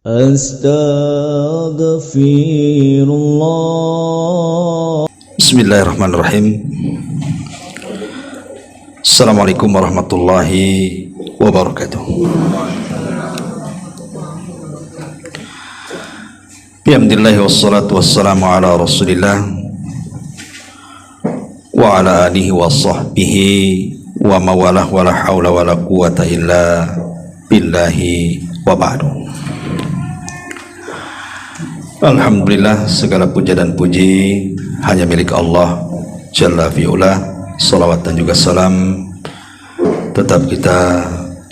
Astaghfirullah. Bismillahirrahmanirrahim. Assalamualaikum warahmatullahi wabarakatuh. Alhamdulillah wassalatu wassalamu ala rasulillah wa ala alihi wa sahbihi wa mawalah wa la hawla wa la quwata illa billahi wa ba'du. Alhamdulillah, segala puja dan puji hanya milik Allah Jalla fi'ula. Salawat dan juga salam tetap kita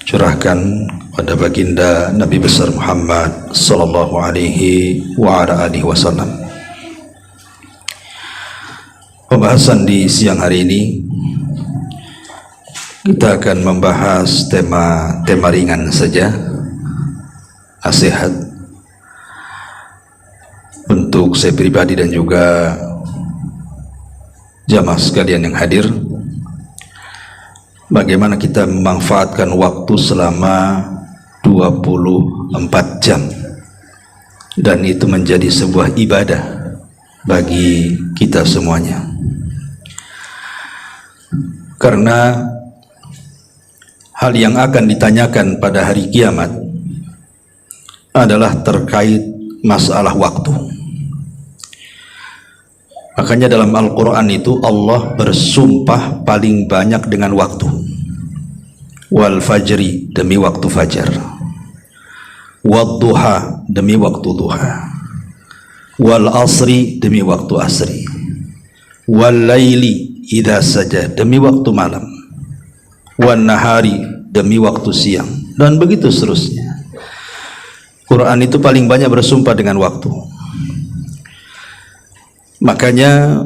curahkan pada baginda Nabi besar Muhammad sallallahu alaihi wa ala alihi wasallam. Pembahasan di siang hari ini kita akan membahas tema ringan saja, nasihat untuk saya pribadi dan juga jamaah sekalian yang hadir. Bagaimana kita memanfaatkan waktu selama 24 jam, dan itu menjadi sebuah ibadah bagi kita semuanya. Karena hal yang akan ditanyakan pada hari kiamat adalah terkait masalah waktu. Makanya dalam Al-Quran itu Allah bersumpah paling banyak dengan waktu. Wal fajri, demi waktu fajar. Wad duha, demi waktu duha. Wal asri, demi waktu asri. Wal laili idha saja, demi waktu malam. Wan nahari, demi waktu siang. Dan begitu seterusnya. Quran itu paling banyak bersumpah dengan waktu. Makanya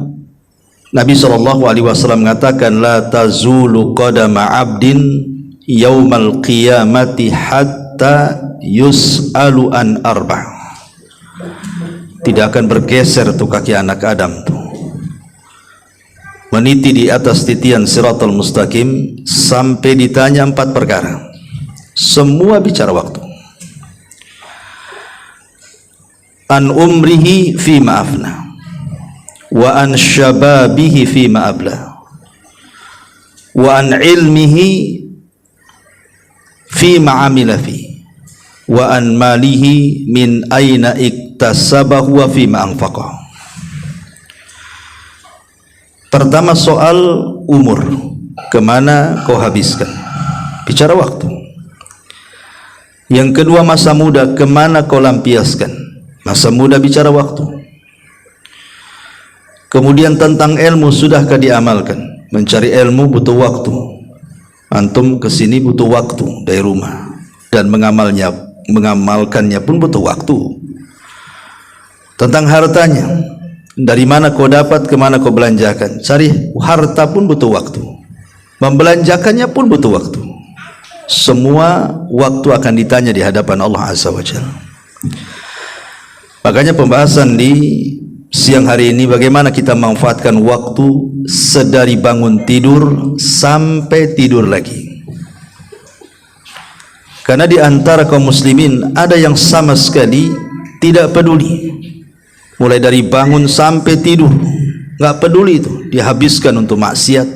Nabi SAW mengatakan, la tazulu qadama abdin yaumal qiyamati hatta yus'alu an arba'. Tidak akan bergeser tuh kaki anak Adam tuh, meniti di atas titian siratal mustaqim sampai ditanya 4 perkara. Semua bicara waktu. An umrihi fi ma'afna, wa an syababihi fi ma'abla, wa an ilmihi fi ma'amila fi, wa an malihi min aina iktasabahu wa fi ma'anfaqah. Pertama soal umur, kemana kau habiskan, bicara waktu. Yang kedua masa muda, kemana kau lampiaskan, masa muda bicara waktu. Kemudian tentang ilmu, sudahkah diamalkan? Mencari ilmu butuh waktu. Antum kesini butuh waktu dari rumah, dan mengamalkannya pun butuh waktu. Tentang hartanya, dari mana kau dapat, kemana kau belanjakan. Cari harta pun butuh waktu, membelanjakannya pun butuh waktu. Semua waktu akan ditanya di hadapan Allah Azza wa Jalla. Makanya pembahasan di siang hari ini, bagaimana kita memanfaatkan waktu sedari bangun tidur sampai tidur lagi. Karena di antara kaum muslimin ada yang sama sekali tidak peduli, mulai dari bangun sampai tidur nggak peduli, itu dihabiskan untuk maksiat,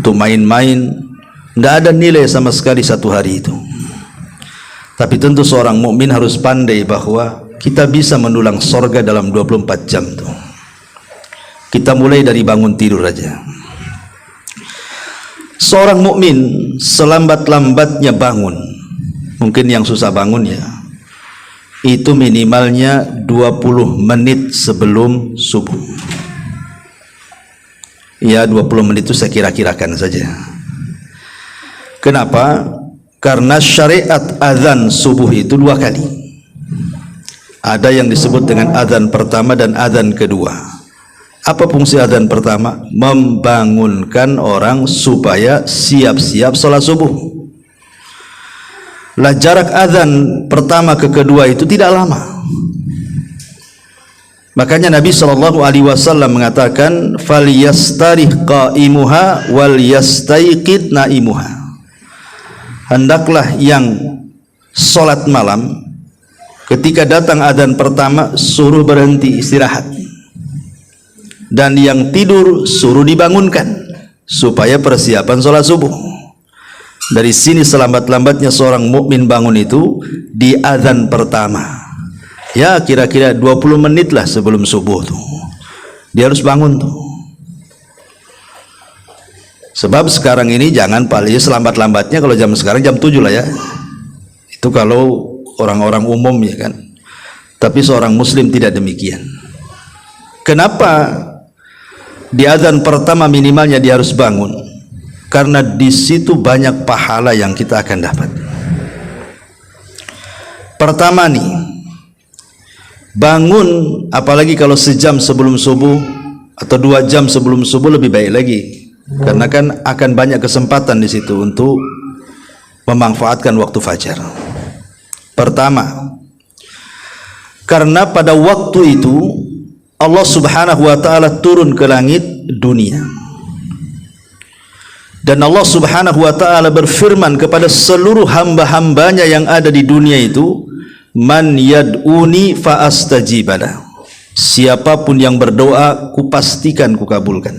untuk main-main, nggak ada nilai sama sekali satu hari itu. Tapi tentu seorang mukmin harus pandai bahwa kita bisa mendulang sorga dalam 24 jam tuh. Kita mulai dari bangun tidur aja. Seorang mukmin selambat-lambatnya bangun, mungkin yang susah bangun ya, itu minimalnya 20 menit sebelum subuh. Ya 20 menit itu saya kira-kirakan saja. Kenapa? Karena syariat azan subuh itu 2 kali. Ada yang disebut dengan azan pertama dan azan kedua. Apa fungsi azan pertama? Membangunkan orang supaya siap-siap sholat subuh. Lah jarak azan pertama ke kedua itu tidak lama. Makanya Nabi SAW mengatakan, "Falyastarih qaimuha wal yastaiqid naimuha." Hendaklah yang sholat malam ketika datang adzan pertama suruh berhenti istirahat, dan yang tidur suruh dibangunkan supaya persiapan sholat subuh. Dari sini selambat-lambatnya seorang mukmin bangun itu di adzan pertama. Ya kira-kira 20 menit lah sebelum subuh tuh dia harus bangun tuh. Sebab sekarang ini jangan paling selambat-lambatnya kalau jam sekarang jam 7 lah ya. Itu kalau orang-orang umum ya kan. Tapi seorang muslim tidak demikian. Kenapa di adzan pertama minimalnya dia harus bangun? Karena di situ banyak pahala yang kita akan dapat. Pertama nih, bangun apalagi kalau sejam sebelum subuh atau 2 jam sebelum subuh lebih baik lagi. Karena kan akan banyak kesempatan di situ untuk memanfaatkan waktu fajar. Pertama, karena pada waktu itu Allah Subhanahu wa taala turun ke langit dunia. Dan Allah Subhanahu wa taala berfirman kepada seluruh hamba-hambanya yang ada di dunia itu, man yad'uni fa astajibala. Siapapun yang berdoa kupastikan kukabulkan.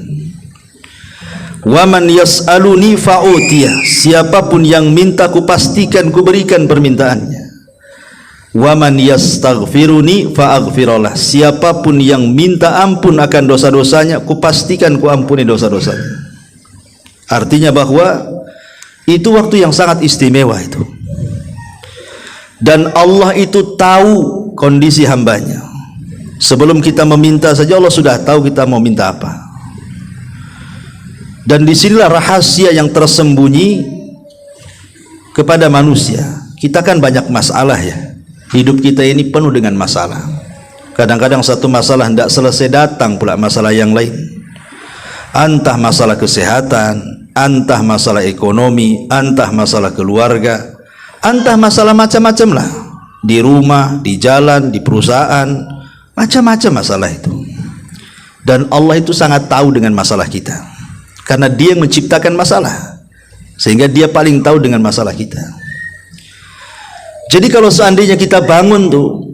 Wa man yas'aluni fa'utiya. Siapapun yang minta kupastikan kuberikan permintaannya. Wa man yastaghfiruni fa'aghfirullah. Siapapun yang minta ampun akan dosa-dosanya kupastikan kuampuni dosa-dosanya. Artinya bahwa itu waktu yang sangat istimewa itu. Dan Allah itu tahu kondisi hambanya. Sebelum kita meminta saja Allah sudah tahu kita mau minta apa. Dan disinilah rahasia yang tersembunyi kepada manusia. Kita kan banyak masalah ya. Hidup kita ini penuh dengan masalah. Kadang-kadang satu masalah tidak selesai datang pula masalah yang lain. Entah masalah kesehatan, entah masalah ekonomi, entah masalah keluarga, entah masalah macam-macam lah. Di rumah, di jalan, di perusahaan, macam-macam masalah itu. Dan Allah itu sangat tahu dengan masalah kita. Karena dia yang menciptakan masalah. Sehingga dia paling tahu dengan masalah kita. Jadi kalau seandainya kita bangun tuh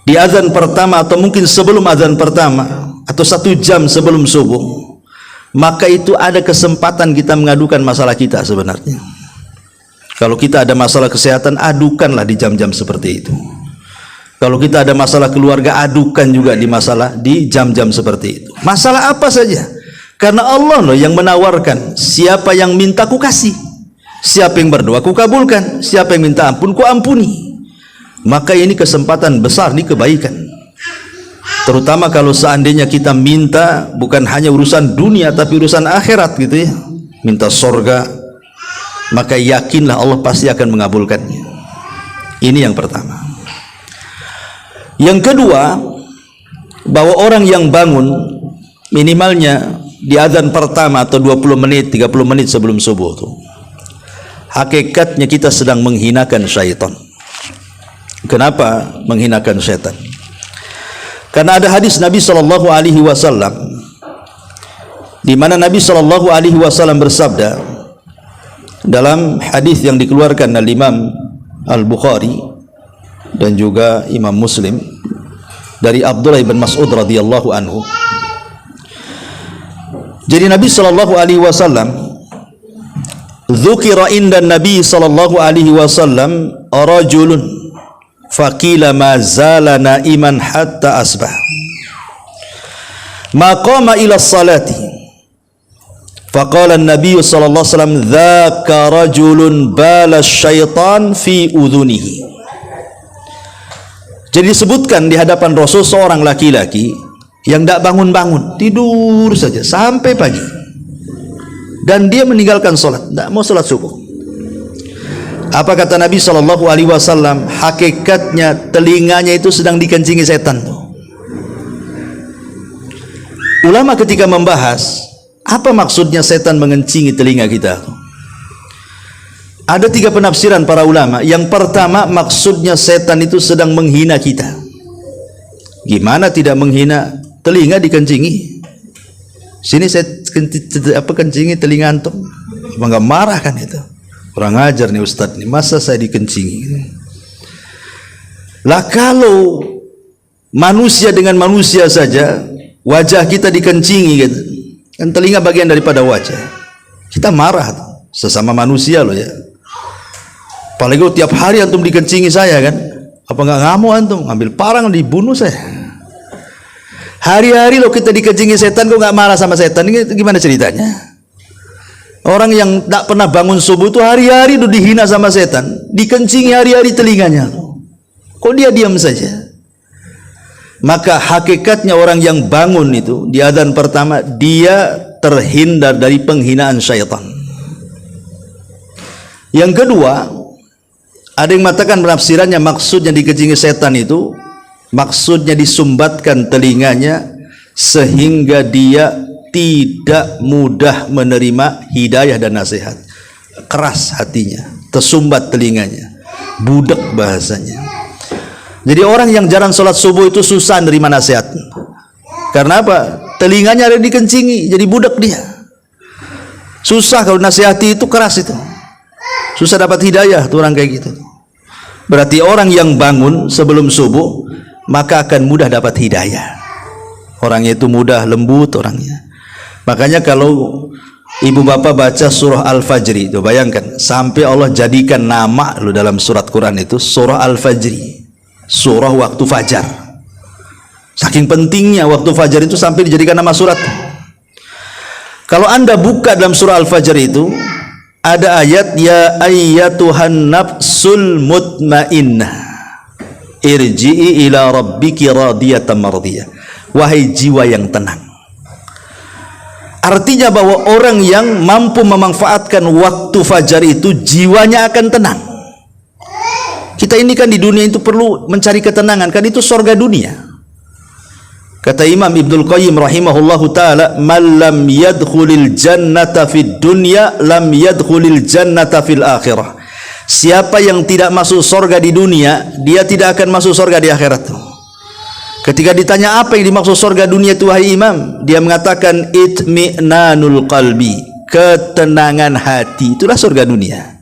di azan pertama atau mungkin sebelum azan pertama atau 1 jam sebelum subuh, maka itu ada kesempatan kita mengadukan masalah kita sebenarnya. Kalau kita ada masalah kesehatan, adukanlah di jam-jam seperti itu. Kalau kita ada masalah keluarga, adukan juga di jam-jam seperti itu. Masalah apa saja. Karena Allah loh yang menawarkan, siapa yang minta ku kasih, siapa yang berdoa ku kabulkan, siapa yang minta ampun ku ampuni. Maka ini kesempatan besar, ini kebaikan. Terutama kalau seandainya kita minta bukan hanya urusan dunia tapi urusan akhirat gitu ya, minta sorga, maka yakinlah Allah pasti akan mengabulkannya. Ini yang pertama. Yang kedua, bahwa orang yang bangun minimalnya di azan pertama atau 20 menit 30 menit sebelum subuh tuh, hakikatnya kita sedang menghinakan syaitan. Kenapa menghinakan syaitan? Karena ada hadis Nabi SAW di mana Nabi SAW bersabda dalam hadis yang dikeluarkan oleh Imam Al-Bukhari dan juga Imam Muslim dari Abdullah bin Mas'ud radhiyallahu anhu. Jadi Nabi SAW dzukira inda Nabi SAW rajulun faqila ma zala naiman hatta asbah ma qama ila salati faqala an-nabiy sallallahu alaihi wasallam dzaka rajulun bala syaitan fi udhunihi. Jadi disebutkan di hadapan Rasul seorang laki-laki yang tidak bangun-bangun, tidur saja sampai pagi, dan dia meninggalkan sholat, tidak mau sholat subuh. Apa kata Nabi SAW? Hakikatnya telinganya itu sedang dikencingi setan tuh. Ulama ketika membahas apa maksudnya setan mengencingi telinga kita tuh, ada 3 penafsiran para ulama. Yang pertama, maksudnya setan itu sedang menghina kita. Gimana tidak menghina? Telinga dikencingi. Sini saya kencingi telinga antum. Enggak marah kan itu? Kurang ajar nih Ustadz nih, masa saya dikencingi? Lah kalau manusia dengan manusia saja, wajah kita dikencingi gitu. Kan telinga bagian daripada wajah. Kita marah tuh. Sesama manusia loh ya. Apalagi tiap hari antum dikencingi saya kan. Apa nggak ngamuk antum? Ambil parang dibunuh saya. Hari-hari loh kita dikencingi setan, kok nggak marah sama setan? Ini gimana ceritanya? Orang yang tak pernah bangun subuh itu hari-hari tuh dihina sama setan, dikencingi hari-hari telinganya. Kok dia diam saja? Maka hakikatnya orang yang bangun itu di adzan pertama, dia terhindar dari penghinaan syaitan. Yang kedua, ada yang mengatakan penafsirannya maksudnya dikencingi setan itu, maksudnya disumbatkan telinganya sehingga dia tidak mudah menerima hidayah dan nasihat. Keras hatinya, tersumbat telinganya, budak bahasanya. Jadi orang yang jarang sholat subuh itu susah menerima nasihat. Karena apa? Telinganya ada dikencingi, jadi budak dia. Susah kalau nasihati itu, keras itu. Susah dapat hidayah tuh orang kayak gitu. Berarti orang yang bangun sebelum subuh maka akan mudah dapat hidayah. Orangnya itu mudah, lembut orangnya. Makanya kalau ibu bapak baca surah Al-Fajri itu, bayangkan sampai Allah jadikan nama lu dalam surat Quran itu surah Al-Fajri, surah waktu fajar. Saking pentingnya waktu fajar itu sampai dijadikan nama surat. Kalau anda buka dalam surah Al-Fajr itu ada ayat, ya ayyatuhan nafsul mutmainnah irji'i ila rabbiki radiyatan mardiyah. Wahai jiwa yang tenang. Artinya bahwa orang yang mampu memanfaatkan waktu fajar itu jiwanya akan tenang. Kita ini kan di dunia itu perlu mencari ketenangan, kan itu surga dunia. Kata Imam Ibnul Qayyim rahimahullahu ta'ala, man lam yadkhulil jannata fid dunya lam yadkhulil jannata fil akhirah. Siapa yang tidak masuk surga di dunia, dia tidak akan masuk surga di akhirat. Ketika ditanya apa yang dimaksud surga dunia itu wahai Imam, dia mengatakan itmi'nanul qalbi, ketenangan hati, itulah surga dunia.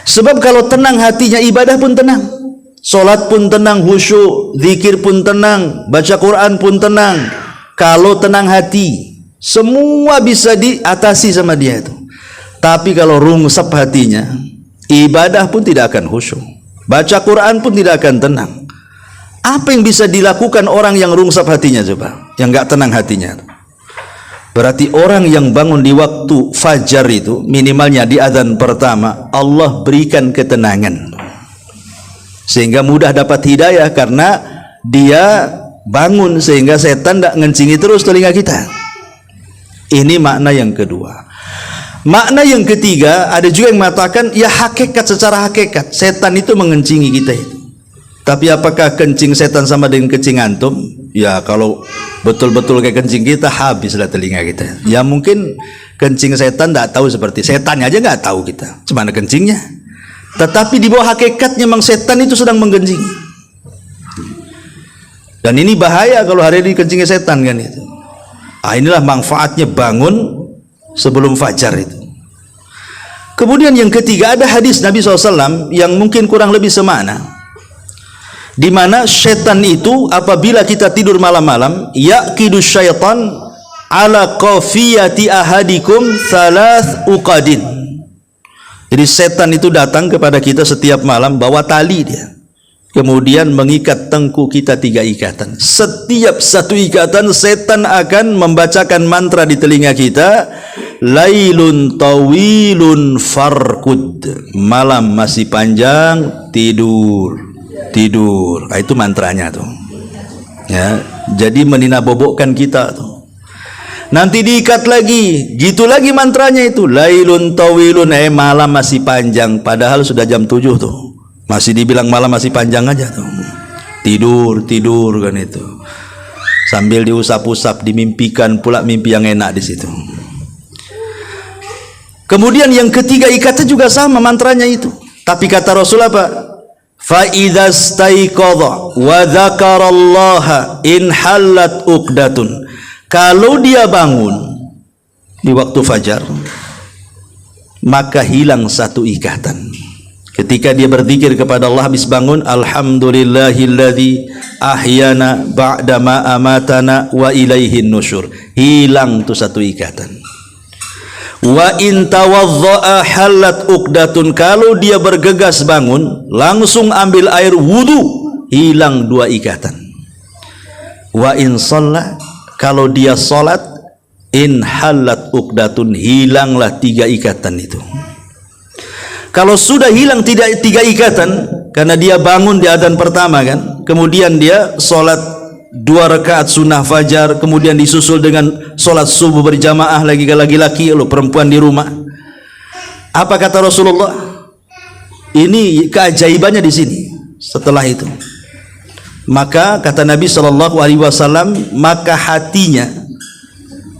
Sebab kalau tenang hatinya, ibadah pun tenang, solat pun tenang, khusyuk, zikir pun tenang, baca Quran pun tenang. Kalau tenang hati, semua bisa diatasi sama dia itu. Tapi kalau rungsep hatinya, ibadah pun tidak akan khusyuk, baca Quran pun tidak akan tenang. Apa yang bisa dilakukan orang yang rungsep hatinya coba, yang nggak tenang hatinya? Berarti orang yang bangun di waktu fajar itu, minimalnya di adzan pertama, Allah berikan ketenangan sehingga mudah dapat hidayah, karena dia bangun sehingga setan tidak ngencingi terus telinga kita. Ini makna yang kedua. Makna yang ketiga, ada juga yang mengatakan ya hakikat, secara hakikat setan itu mengencingi kita itu. Tapi apakah kencing setan sama dengan kencing antum? Ya kalau betul-betul kayak kencing kita, habislah telinga kita. Ya mungkin kencing setan tidak tahu, seperti setannya aja nggak tahu kita gimana kencingnya. Tetapi di bawah hakikatnya memang setan itu sedang menggencingi. Dan ini bahaya kalau hari ini kencingi setan kan itu. Inilah manfaatnya bangun sebelum fajar itu. Kemudian yang ketiga, ada hadis Nabi SAW yang mungkin kurang lebih semakna, di mana setan itu apabila kita tidur malam-malam, yaqidu syaitan ala qafiyati ahadikum thalath uqadin. Jadi setan itu datang kepada kita setiap malam bawa tali dia, kemudian mengikat tengkuk kita 3 ikatan. Setiap satu ikatan setan akan membacakan mantra di telinga kita, lailun tawilun farkud, malam masih panjang, tidur. Nah, itu mantranya tuh ya. Jadi meninabobokkan kita tuh. Nanti diikat lagi, gitu lagi mantranya itu, lailun tawilun, malam masih panjang, padahal sudah jam 7 tuh, masih dibilang malam masih panjang aja tuh. Tidur kan itu, sambil diusap-usap, dimimpikan pula mimpi yang enak di situ. Kemudian yang ketiga, ikatnya juga sama mantranya itu, tapi kata Rasul apa? Fa idza staiqadha wa dzakarallaha in halat uqdatun. Kalau dia bangun di waktu fajar, maka hilang satu ikatan. Ketika dia berzikir kepada Allah habis bangun, alhamdulillahilladzi ahyana ba'da ma amatana wa ilaihin nusyur. Hilang tuh satu ikatan. Wa in tawaddaa halat uqdatun, kalau dia bergegas bangun langsung ambil air wudu, hilang dua ikatan. Wa in shalla, kalau dia salat, in halat uqdatun, hilanglah tiga ikatan itu. Kalau sudah hilang tiga ikatan, karena dia bangun di adzan pertama kan, kemudian dia sholat 2 rakaat sunnah fajar, kemudian disusul dengan sholat subuh berjamaah lagi ke laki-laki, lo perempuan di rumah. Apa kata Rasulullah? Ini keajaibannya di sini. Setelah itu, maka kata Nabi SAW, maka hatinya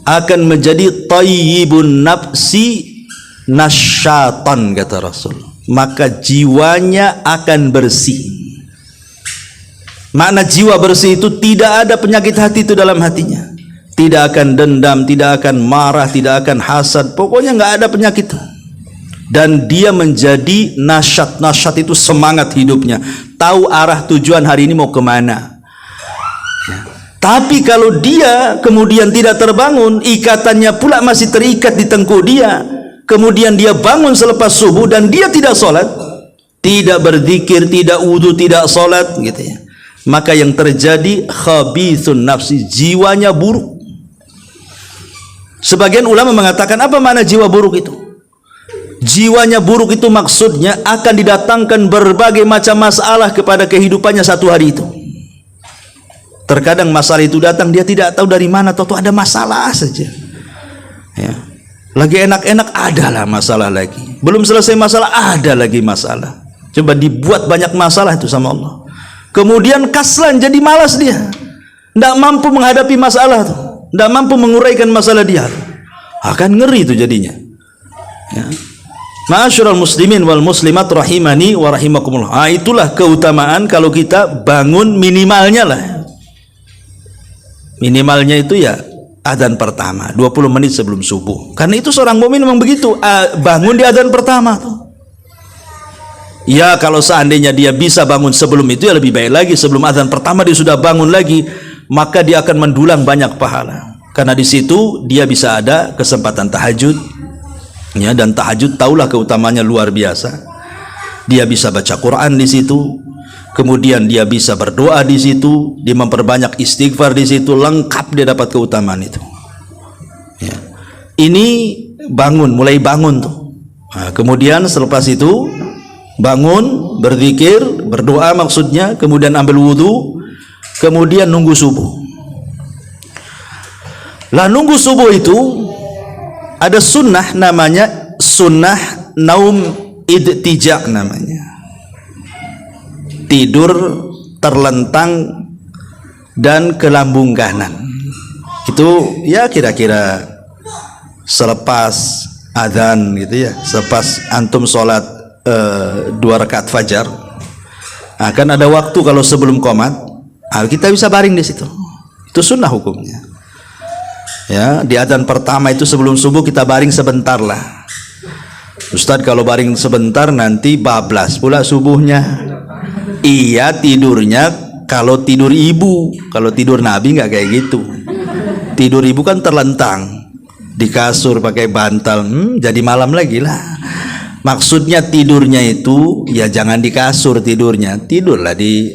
akan menjadi tayyibun nafsi nasyatan, kata Rasul, maka jiwanya akan bersih. Makna jiwa bersih itu tidak ada penyakit hati itu dalam hatinya, tidak akan dendam, tidak akan marah, tidak akan hasad, pokoknya nggak ada penyakit itu. Dan dia menjadi nasyat. Nasyat itu semangat hidupnya, tahu arah tujuan hari ini mau kemana. Tapi kalau dia kemudian tidak terbangun, ikatannya pula masih terikat di tengkuk dia, kemudian dia bangun selepas subuh dan dia tidak sholat, tidak berzikir, tidak wudu, tidak sholat gitu ya, maka yang terjadi khabithun nafsi, jiwanya buruk. Sebagian ulama mengatakan, apa makna jiwa buruk itu? Jiwanya buruk itu maksudnya akan didatangkan berbagai macam masalah kepada kehidupannya satu hari itu. Terkadang masalah itu datang, dia tidak tahu dari mana, tahu ada masalah saja ya. Lagi enak-enak adalah masalah lagi, belum selesai masalah ada lagi masalah. Coba dibuat banyak masalah itu sama Allah, kemudian kaslan, jadi malas dia, tidak mampu menghadapi masalah itu, tidak mampu menguraikan masalah dia, akan ngeri itu jadinya ya. Ma'asyiral muslimin wal muslimat rahimani wa rahimakumullah. Itulah keutamaan kalau kita bangun minimalnya lah, minimalnya itu ya adzan pertama 20 menit sebelum subuh. Karena itu seorang mukmin memang begitu, bangun di adzan pertama tuh. Ya kalau seandainya dia bisa bangun sebelum itu ya lebih baik lagi, sebelum adzan pertama dia sudah bangun lagi, maka dia akan mendulang banyak pahala. Karena di situ dia bisa ada kesempatan tahajud ya, dan tahajud taulah keutamaannya luar biasa. Dia bisa baca Quran di situ, kemudian dia bisa berdoa di situ, dia memperbanyak istighfar di situ, lengkap dia dapat keutamaan itu ya. Ini bangun, mulai bangun tuh. Nah, kemudian selepas itu bangun, berzikir, berdoa maksudnya, kemudian ambil wudhu, kemudian nunggu subuh. Lah nunggu subuh itu ada sunnah, namanya sunnah naum idtija namanya, tidur terlentang dan ke lambung kanan. Itu ya kira-kira selepas adzan gitu ya, selepas antum sholat 2 rakaat fajar, akan ada waktu kalau sebelum qomat, kita bisa baring di situ. Itu sunnah hukumnya ya. Di adzan pertama itu sebelum subuh kita baring sebentar lah. Ustadz kalau baring sebentar nanti bablas pula subuhnya. Iya tidurnya kalau tidur ibu, kalau tidur Nabi nggak kayak gitu. Tidur ibu kan terlentang di kasur pakai bantal, jadi malam lagi lah. Maksudnya tidurnya itu ya jangan di kasur tidurnya, tidurlah di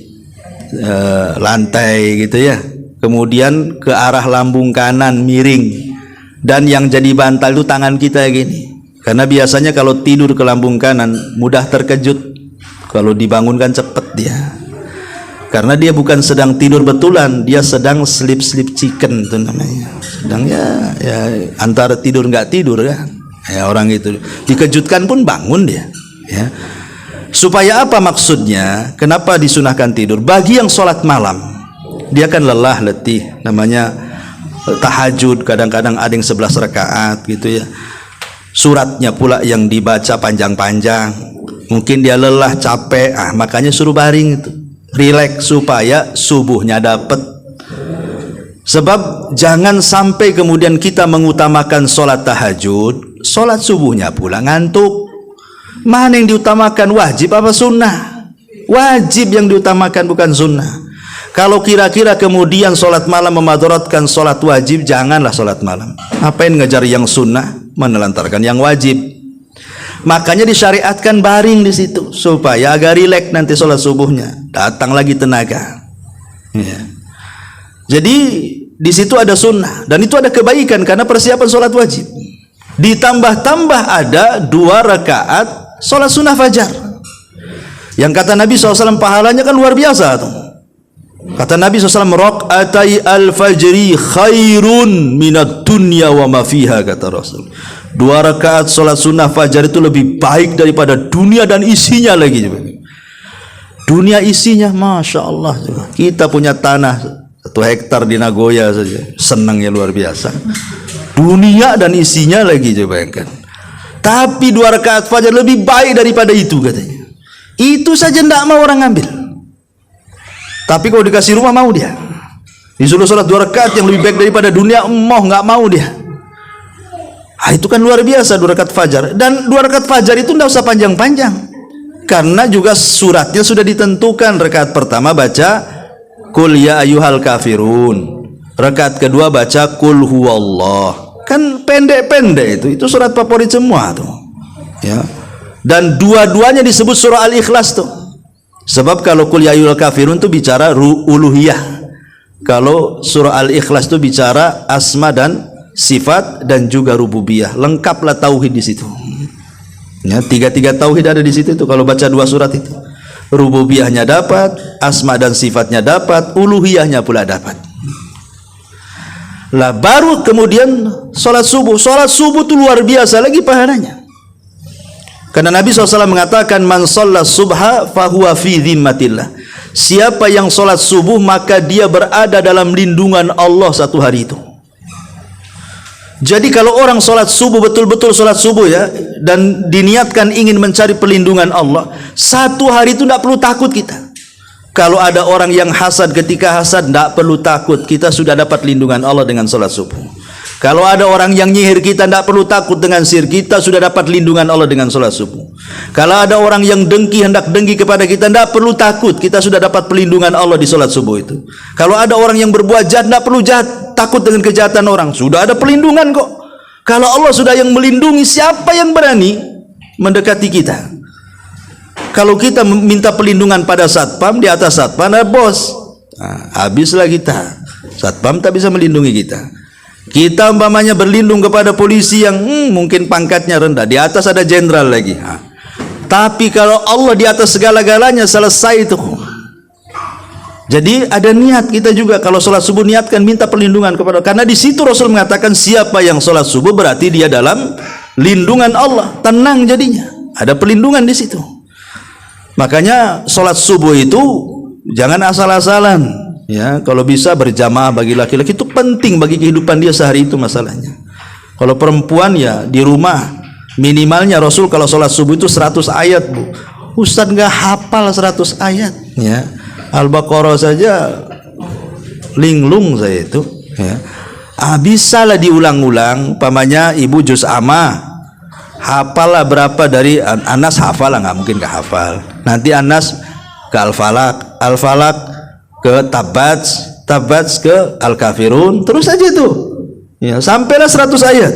lantai gitu ya. Kemudian ke arah lambung kanan miring, dan yang jadi bantal itu tangan kita gini. Karena biasanya kalau tidur ke lambung kanan mudah terkejut, kalau dibangunkan cepat dia. Karena dia bukan sedang tidur betulan, dia sedang sleep chicken itu namanya. Sedang ya antara tidur nggak tidur kan. Ya orang itu dikejutkan pun bangun dia. Ya. Supaya apa maksudnya? Kenapa disunahkan tidur? Bagi yang sholat malam, dia kan lelah letih, namanya tahajud, kadang-kadang ada yang 11 rakaat gitu ya. Suratnya pula yang dibaca panjang-panjang, mungkin dia lelah capek, makanya suruh baring itu, rileks supaya subuhnya dapat. Sebab jangan sampai kemudian kita mengutamakan sholat tahajud, sholat subuhnya pula ngantuk. Mana yang diutamakan, wajib apa sunnah? Wajib yang diutamakan, bukan sunnah. Kalau kira-kira kemudian sholat malam memadaratkan sholat wajib, janganlah sholat malam. Apain ngejar yang sunnah, menelantarkan yang wajib. Makanya disyariatkan baring di situ supaya agak rileks nanti sholat subuhnya, datang lagi tenaga. Ya. Jadi di situ ada sunnah dan itu ada kebaikan karena persiapan sholat wajib. Ditambah-tambah ada 2 rakaat sholat sunnah fajar. Yang kata Nabi SAW pahalanya kan luar biasa tuh. Kata Nabi SAW, raqatai al-fajri khairun minad dunya wa ma fiha, kata Rasul. 2 rakaat sholat sunnah fajar itu lebih baik daripada dunia dan isinya lagi. Dunia isinya, Masya Allah. Kita punya tanah 1 hektar di Nagoya saja, senangnya luar biasa. Dunia dan isinya lagi, coba bayangkan. Tapi 2 rakaat fajar lebih baik daripada itu, katanya. Itu saja tidak mau orang ambil. Tapi kalau dikasih rumah mau dia. Disuruh sholat 2 rakaat yang lebih baik daripada dunia, nggak mau dia. Itu kan luar biasa 2 rakaat fajar. Dan 2 rakaat fajar itu tidak usah panjang-panjang. Karena juga suratnya sudah ditentukan. Rakaat pertama baca Qul ya ayyuhal kafirun. Rakaat kedua baca Qul huwallah. Kan pendek-pendek itu surat favorit semua tuh. Ya. Dan dua-duanya disebut surah Al-Ikhlas tuh. Sebab kalau Qul ya ayyuhal kafirun itu bicara uluhiyah. Kalau surah Al-Ikhlas itu bicara asma dan sifat dan juga rububiyah. Lengkaplah tauhid di situ. Ya, 3 tauhid ada di situ tuh kalau baca 2 surat itu. Rububiyahnya dapat, asma dan sifatnya dapat, uluhiyahnya pula dapat. Lah baru kemudian sholat subuh. Sholat subuh itu luar biasa lagi pahalanya. Karena Nabi SAW mengatakan, man sholat subha fahuwa fi dhimmatillah. Siapa yang sholat subuh maka dia berada dalam lindungan Allah 1 hari itu. Jadi kalau orang sholat subuh, betul-betul sholat subuh ya, dan diniatkan ingin mencari perlindungan Allah, 1 hari itu tidak perlu takut kita. Kalau ada orang yang hasad, ketika hasad tidak perlu takut, kita sudah dapat lindungan Allah dengan sholat subuh. Kalau ada orang yang nyihir kita, tidak perlu takut dengan sihir, kita sudah dapat lindungan Allah dengan sholat subuh. Kalau ada orang yang dengki, hendak dengki kepada kita, tidak perlu takut, kita sudah dapat perlindungan Allah di sholat subuh itu. Kalau ada orang yang berbuat jahat, tidak perlu takut dengan kejahatan orang, sudah ada perlindungan kok. Kalau Allah sudah yang melindungi, siapa yang berani mendekati kita? Kalau kita minta perlindungan pada satpam, di atas satpam ada bos, habislah kita. Satpam tak bisa melindungi kita. Kita umpamanya berlindung kepada polisi yang mungkin pangkatnya rendah, di atas ada jenderal lagi. Tapi kalau Allah di atas segala-galanya, selesai itu. Jadi ada niat kita juga kalau sholat subuh, niatkan minta perlindungan kepada, karena di situ Rasul mengatakan siapa yang sholat subuh berarti dia dalam lindungan Allah, tenang jadinya, ada perlindungan di situ. Makanya sholat subuh itu jangan asal-asalan. Ya, kalau bisa berjamaah bagi laki-laki itu penting bagi kehidupan dia sehari itu masalahnya. Kalau perempuan ya di rumah, minimalnya Rasul kalau sholat subuh itu 100 ayat, Bu. Ustaz nggak hafal 100 ayat, ya. Al-Baqarah saja linglung saya itu, ya. Bisalah diulang-ulang, pamannya ibu juz amma, hafal lah berapa dari Anas, hafal lah, nggak mungkin nggak hafal. Nanti Anas ke Al-Falaq, Al-Falaq ke Tabats ke Al-Kafirun, terus saja tuh, ya, sampailah 100 ayat.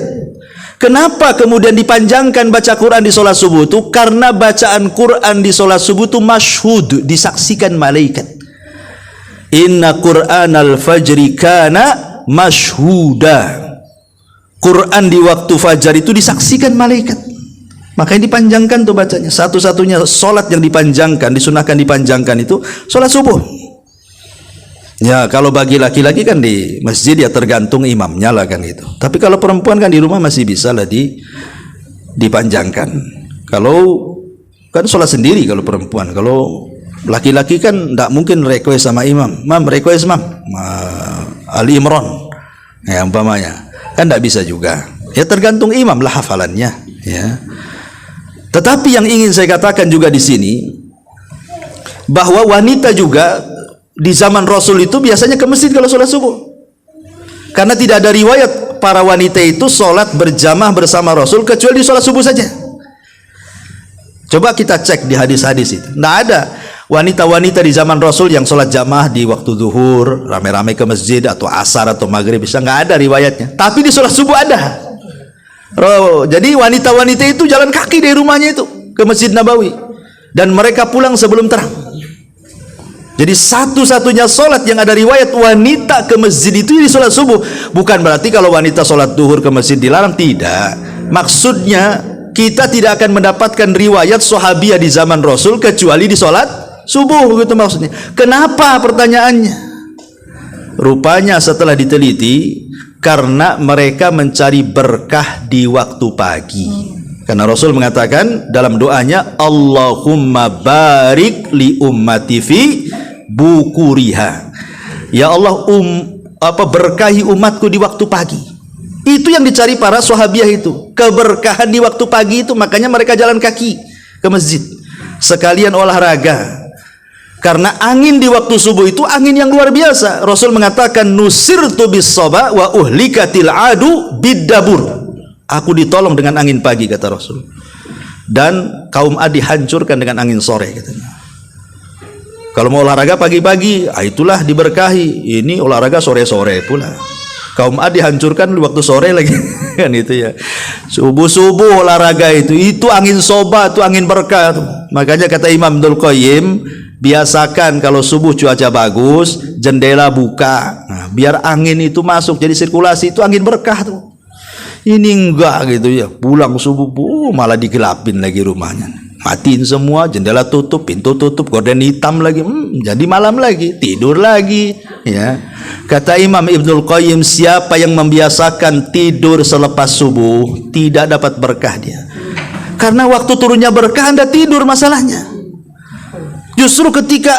Kenapa kemudian dipanjangkan baca Quran di sholat subuh itu? Karena bacaan Quran di sholat subuh itu masyhud, disaksikan malaikat. Inna Quran al-fajri kana masyhuda. Quran di waktu fajar itu disaksikan malaikat. Makanya dipanjangkan tuh bacanya. Satu-satunya sholat yang dipanjangkan, disunahkan dipanjangkan itu sholat subuh. Ya, kalau bagi laki-laki kan di masjid ya tergantung imamnya lah kan gitu. Tapi kalau perempuan kan di rumah masih bisa lah dipanjangkan. Kalau kan sholat sendiri kalau perempuan. Kalau laki-laki kan tidak mungkin request sama imam. Mam request mam Ali Imran, ya umpamanya, kan tidak bisa juga. Ya tergantung imam lah hafalannya. Ya. Tetapi yang ingin saya katakan juga di sini bahwa wanita juga di zaman Rasul itu biasanya ke masjid kalau sholat subuh, karena tidak ada riwayat para wanita itu sholat berjamaah bersama Rasul kecuali di sholat subuh saja. Coba kita cek di hadis-hadis itu. Nggak ada wanita-wanita di zaman Rasul yang sholat jamaah di waktu zuhur, rame-rame ke masjid atau asar atau maghrib, bisa nggak ada riwayatnya. Tapi di sholat subuh ada. Jadi wanita-wanita itu jalan kaki dari rumahnya itu ke Masjid Nabawi, dan mereka pulang sebelum terang. Jadi satu-satunya sholat yang ada riwayat wanita ke masjid itu di sholat subuh. Bukan berarti kalau wanita sholat duhur ke masjid dilarang, tidak. Maksudnya kita tidak akan mendapatkan riwayat sahabiah di zaman Rasul kecuali di sholat subuh, begitu maksudnya. Kenapa pertanyaannya? Rupanya setelah diteliti, karena mereka mencari berkah di waktu pagi. Karena Rasul mengatakan dalam doanya, Allahumma barik li ummati fi bukuriha. Ya Allah, berkahi umatku di waktu pagi. Itu yang dicari para sahabiah itu, keberkahan di waktu pagi itu. Makanya mereka jalan kaki ke masjid, sekalian olahraga. Karena angin di waktu subuh itu angin yang luar biasa. Rasul mengatakan, nusirtu bis soba wa uhlikatil adu biddabur. Aku ditolong dengan angin pagi, kata Rasul, dan kaum Ad dihancurkan dengan angin sore, katanya. Kalau mau olahraga pagi-pagi, itulah diberkahi. Ini olahraga sore-sore pula. Kaum Ad dihancurkan di waktu sore lagi. Kan itu ya. Subuh-subuh olahraga itu angin soba, itu angin berkah tuh. Makanya kata Imam Ibnul Qayyim, biasakan kalau subuh cuaca bagus, jendela buka. Nah, biar angin itu masuk, jadi sirkulasi, itu angin berkah tuh. Ini enggak gitu ya. Pulang subuh malah digelapin lagi rumahnya. Matiin semua, jendela tutup, pintu tutup, gorden hitam lagi, jadi malam lagi, tidur lagi, ya. Kata Imam Ibnul Qayyim, siapa yang membiasakan tidur selepas subuh tidak dapat berkah dia. Karena waktu turunnya berkah Anda tidur, masalahnya. Justru ketika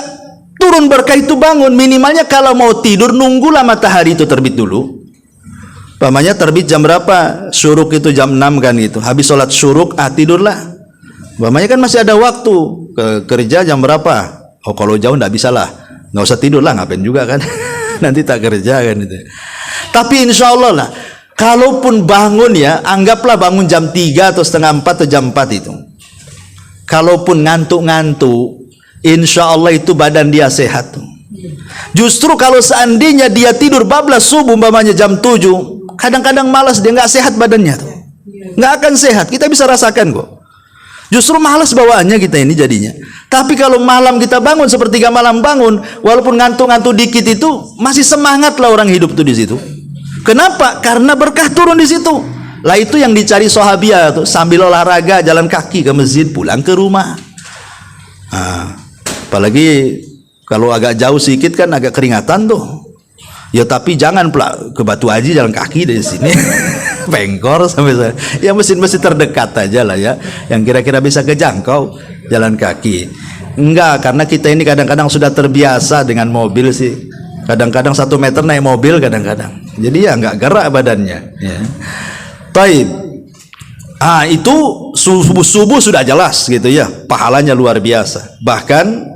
turun berkah itu bangun, minimalnya kalau mau tidur nunggulah matahari itu terbit dulu. Pamannya terbit jam berapa? Syuruk itu jam 6 kan gitu. Habis sholat syuruk, tidurlah. Bapaknya kan masih ada waktu, ke kerja jam berapa? Oh, kalau jauh nggak bisa lah, nggak usah tidur lah, ngapain juga kan? Nanti tak kerja kan itu. Tapi insya Allah lah, kalaupun bangun ya, anggaplah bangun jam 3 atau setengah 4 atau jam 4 itu. Kalaupun ngantuk-ngantuk, insya Allah itu badan dia sehat tuh. Justru kalau seandainya dia tidur bablas subuh, umpamanya jam 7, kadang-kadang malas, dia nggak sehat badannya tuh, nggak akan sehat. Kita bisa rasakan kok. Justru malas bawaannya kita ini jadinya. Tapi kalau malam kita bangun, sepertiga malam bangun, walaupun ngantuk-ngantuk dikit itu masih semangat lah orang hidup tuh di situ. Kenapa? Karena berkah turun di situ. Lah itu yang dicari sahabiah tuh, sambil olahraga jalan kaki ke masjid, pulang ke rumah. Nah, apalagi kalau agak jauh sedikit kan agak keringatan tuh. Ya tapi jangan pula ke Batu Haji jalan kaki dari sini. Bengkor sampai saya. Ya mesin-mesin terdekat aja lah ya, yang kira-kira bisa kejangkau jalan kaki. Enggak, karena kita ini kadang-kadang sudah terbiasa dengan mobil sih. Kadang-kadang 1 meter naik mobil kadang-kadang. Jadi ya enggak gerak badannya. Ya. Baik. Itu subuh-subuh sudah jelas gitu ya. Pahalanya luar biasa. Bahkan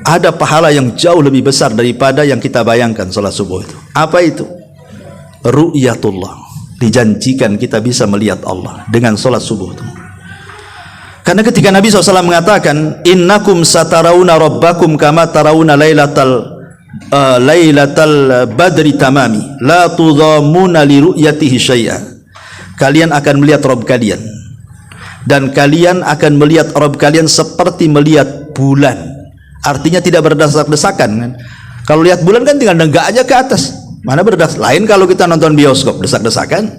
ada pahala yang jauh lebih besar daripada yang kita bayangkan sholat subuh itu. Apa itu? Ru'yatullah. Dijanjikan kita bisa melihat Allah dengan sholat subuh itu. Karena ketika Nabi SAW mengatakan, innakum satarawuna rabbakum kama tarawuna laylatal badri tamami la tudhamuna li ru'yatihi syai'a. Kalian akan melihat Rabb kalian, dan kalian akan melihat Rabb kalian seperti melihat bulan. Artinya tidak berdesak-desakan kan? Kalau lihat bulan kan tinggal nenggak aja ke atas. Mana berdesak? Lain kalau kita nonton bioskop, desak-desakan.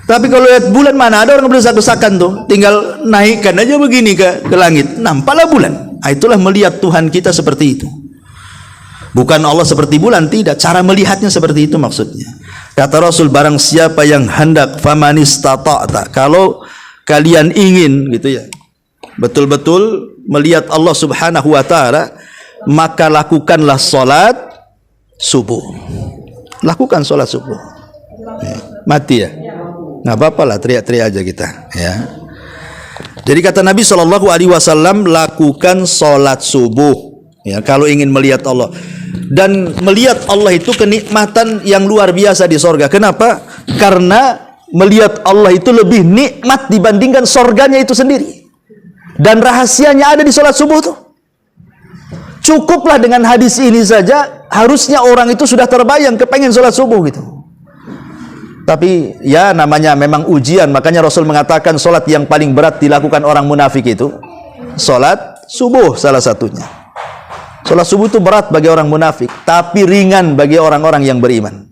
Tapi kalau lihat bulan, mana ada orang berdesak-desakan tuh, tinggal naikkan aja begini ke langit, nampaklah bulan. Itulah melihat Tuhan kita seperti itu. Bukan Allah seperti bulan, tidak. Cara melihatnya seperti itu maksudnya. Kata Rasul, barang siapa yang hendak, famanistata', kalau kalian ingin gitu ya, betul-betul melihat Allah Subhanahu wa ta'ala, maka lakukanlah sholat subuh. Lakukan sholat subuh. Mati ya? Nggak apa-apa lah, teriak-teriak aja kita ya. Jadi kata Nabi SAW, lakukan sholat subuh ya, kalau ingin melihat Allah. Dan melihat Allah itu kenikmatan yang luar biasa di sorga. Kenapa? Karena melihat Allah itu lebih nikmat dibandingkan sorganya itu sendiri. Dan rahasianya ada di sholat subuh tuh. Cukuplah dengan hadis ini saja, harusnya orang itu sudah terbayang kepengen sholat subuh gitu. Tapi ya namanya memang ujian, makanya Rasul mengatakan sholat yang paling berat dilakukan orang munafik itu sholat subuh salah satunya. Sholat subuh itu berat bagi orang munafik, tapi ringan bagi orang-orang yang beriman.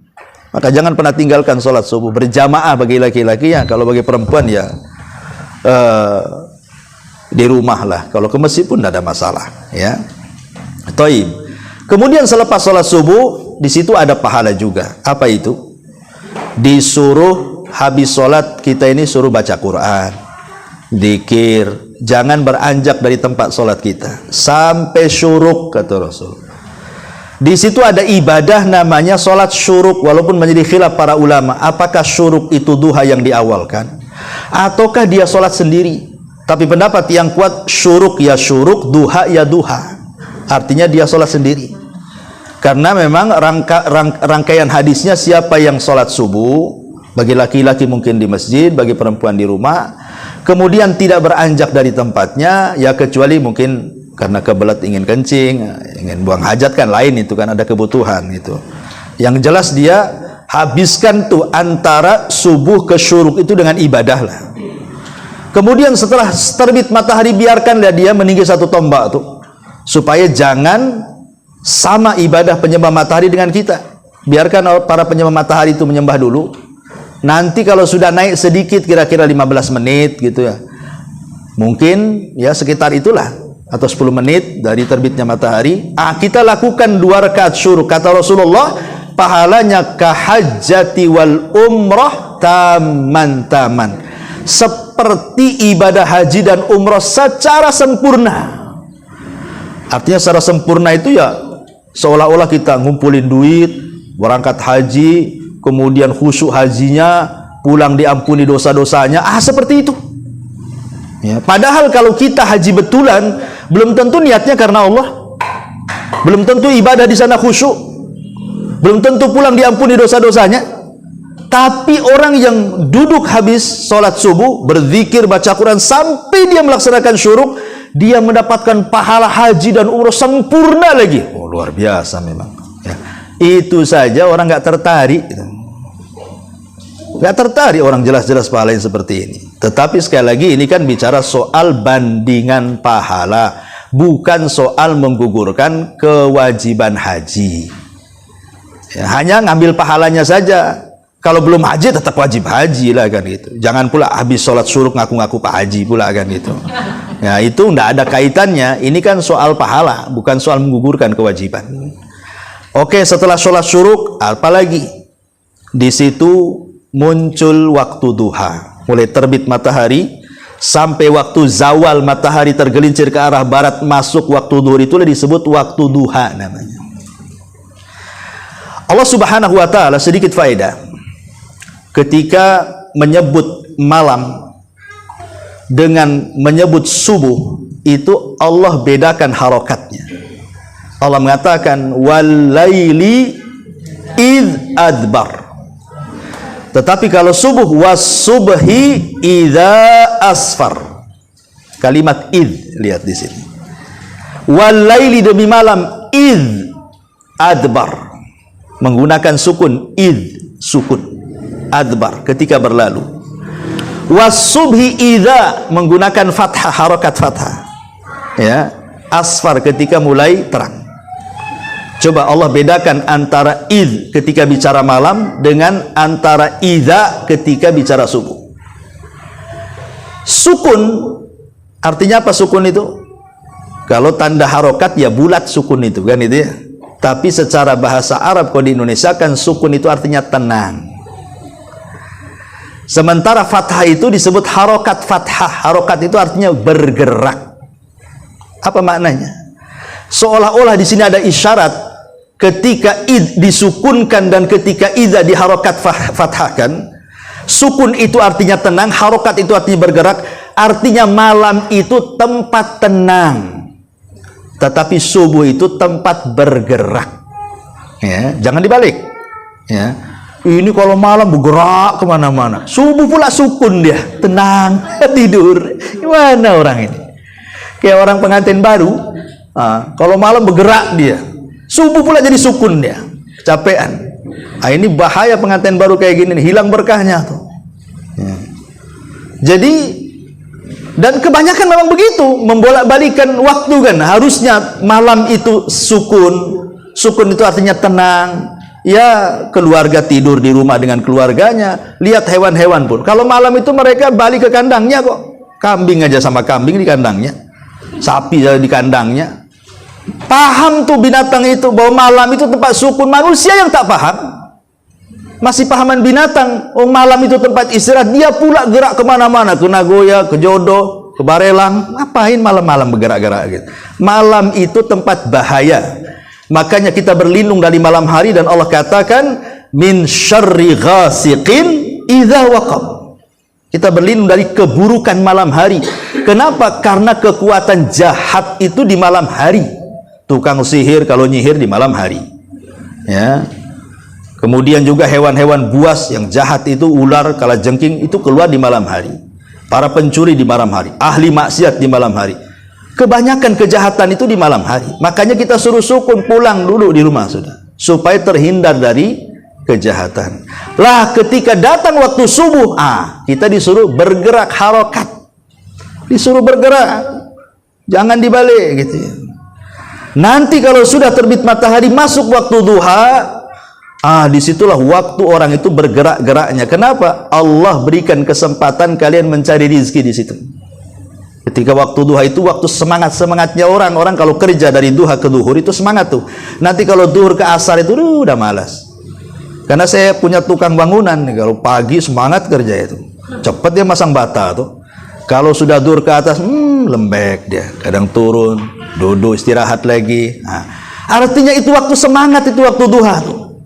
Maka jangan pernah tinggalkan sholat subuh berjamaah bagi laki-laki ya. Kalau bagi perempuan ya di rumah lah. Kalau ke masjid pun tidak ada masalah ya. Taib. Kemudian selepas sholat subuh di situ ada pahala juga. Apa itu? Disuruh habis sholat kita ini suruh baca Quran, dzikir. Jangan beranjak dari tempat sholat kita sampai syuruk, kata Rasul. Di situ ada ibadah namanya sholat syuruk, walaupun menjadi khilaf para ulama. Apakah syuruk itu duha yang diawalkan, ataukah dia sholat sendiri? Tapi pendapat yang kuat syuruk ya syuruk, duha ya duha. Artinya dia sholat sendiri. Karena memang rangkaian hadisnya siapa yang sholat subuh, bagi laki-laki mungkin di masjid, bagi perempuan di rumah, kemudian tidak beranjak dari tempatnya, ya kecuali mungkin karena kebelet ingin kencing, ingin buang hajat kan lain, itu kan ada kebutuhan itu. Yang jelas dia habiskan tuh antara subuh ke syuruk itu dengan ibadah lah. Kemudian setelah terbit matahari biarkanlah dia meninggi satu tombak tuh, supaya jangan sama ibadah penyembah matahari dengan kita. Biarkan para penyembah matahari itu menyembah dulu. Nanti kalau sudah naik sedikit, kira-kira 15 menit gitu ya, mungkin ya sekitar itulah, atau 10 menit dari terbitnya matahari, kita lakukan 2 rakaat syuruk. Kata Rasulullah, pahalanya kahajjati wal umrah taman, seperti ibadah haji dan umrah secara sempurna. Artinya secara sempurna itu ya seolah-olah kita ngumpulin duit, berangkat haji, kemudian khusyuk hajinya, pulang diampuni dosa-dosanya, seperti itu ya. Padahal kalau kita haji betulan, belum tentu niatnya karena Allah, belum tentu ibadah di sana khusyuk, belum tentu pulang diampuni dosa-dosanya. Tapi orang yang duduk habis sholat subuh, berzikir, baca Quran sampai dia melaksanakan syuruk, dia mendapatkan pahala haji dan umrah sempurna lagi. Oh, luar biasa memang ya. Itu saja orang nggak tertarik, nggak tertarik orang jelas-jelas pahala yang seperti ini. Tetapi sekali lagi ini kan bicara soal bandingan pahala, bukan soal menggugurkan kewajiban haji ya, hanya ngambil pahalanya saja. Kalau belum haji tetap wajib haji lah kan gitu. Jangan pula habis sholat syuruk ngaku-ngaku Pak Haji pula kan gitu. Ya itu nggak ada kaitannya. Ini kan soal pahala, bukan soal menggugurkan kewajiban. Oke, setelah sholat syuruk, apalagi? Di situ muncul waktu duha. Mulai terbit matahari sampai waktu zawal matahari tergelincir ke arah barat masuk waktu duhur, itulah disebut waktu duha namanya. Allah Subhanahu wa taala, sedikit faedah, ketika menyebut malam dengan menyebut subuh, itu Allah bedakan harokatnya. Allah mengatakan walaili id adbar. Tetapi kalau subuh, was-subhi idza asfar. Kalimat id, lihat di sini. Walaili, demi malam, id adbar. Menggunakan sukun, id, sukun. Adbar, ketika berlalu. Was-subhi idza, menggunakan fathah, harokat fathah. Ya, asfar, ketika mulai terang. Coba Allah bedakan antara id ketika bicara malam dengan antara idza ketika bicara subuh. Sukun, artinya apa sukun itu? Kalau tanda harokat ya bulat sukun itu kan itu ya. Tapi secara bahasa Arab kalau di Indonesia kan sukun itu artinya tenang. Sementara fathah itu disebut harokat fathah. Harokat itu artinya bergerak. Apa maknanya? Seolah-olah di sini ada isyarat ketika id disukunkan dan ketika idza diharokat fathahkan. Sukun itu artinya tenang, harokat itu artinya bergerak. Artinya malam itu tempat tenang, tetapi subuh itu tempat bergerak. Ya, jangan dibalik. Ya. Ini kalau malam bergerak kemana-mana, subuh pula sukun dia, tenang, tidur. Gimana orang ini? Kayak orang pengantin baru, kalau malam bergerak dia, subuh pula jadi sukun dia, capean. Ini bahaya pengantin baru kayak gini, hilang berkahnya tuh. Ya. Jadi, dan kebanyakan memang begitu, membolak-balikan waktu kan. Harusnya malam itu sukun itu artinya tenang. Ya, keluarga tidur di rumah dengan keluarganya, lihat hewan-hewan pun. Kalau malam itu mereka balik ke kandangnya kok. Kambing aja sama kambing di kandangnya, sapi aja di kandangnya. Paham tuh binatang itu bahwa malam itu tempat sukun. Manusia yang tak paham, masih pahaman binatang. Oh, malam itu tempat istirahat, dia pula gerak kemana-mana, ke Nagoya, ke Jodo, ke Barelang. Ngapain malam-malam bergerak-gerak gitu? Malam itu tempat bahaya. Makanya kita berlindung dari malam hari, dan Allah katakan min syarri ghasiqin idza waqab. Kita berlindung dari keburukan malam hari. Kenapa? Karena kekuatan jahat itu di malam hari. Tukang sihir kalau nyihir di malam hari. Ya. Kemudian juga hewan-hewan buas yang jahat itu, ular, kalajengking itu keluar di malam hari. Para pencuri di malam hari, ahli maksiat di malam hari. Kebanyakan kejahatan itu di malam hari. Makanya kita suruh sukun, pulang dulu di rumah sudah, supaya terhindar dari kejahatan. Lah ketika datang waktu subuh, kita disuruh bergerak, harokat, disuruh bergerak, jangan dibalik gitu ya. Nanti kalau sudah terbit matahari, masuk waktu duha, disitulah waktu orang itu bergerak-geraknya. Kenapa? Allah berikan kesempatan kalian mencari rizki di situ. Ketika waktu duha itu waktu semangat-semangatnya orang kalau kerja dari duha ke duhur itu semangat tuh. Nanti kalau duhur ke asar itu udah malas. Karena saya punya tukang bangunan nih, kalau pagi semangat kerja itu, cepat dia masang bata tuh. Kalau sudah duhur ke atas, lembek dia, kadang turun, duduk istirahat lagi. Artinya itu waktu semangat, itu waktu duha tuh.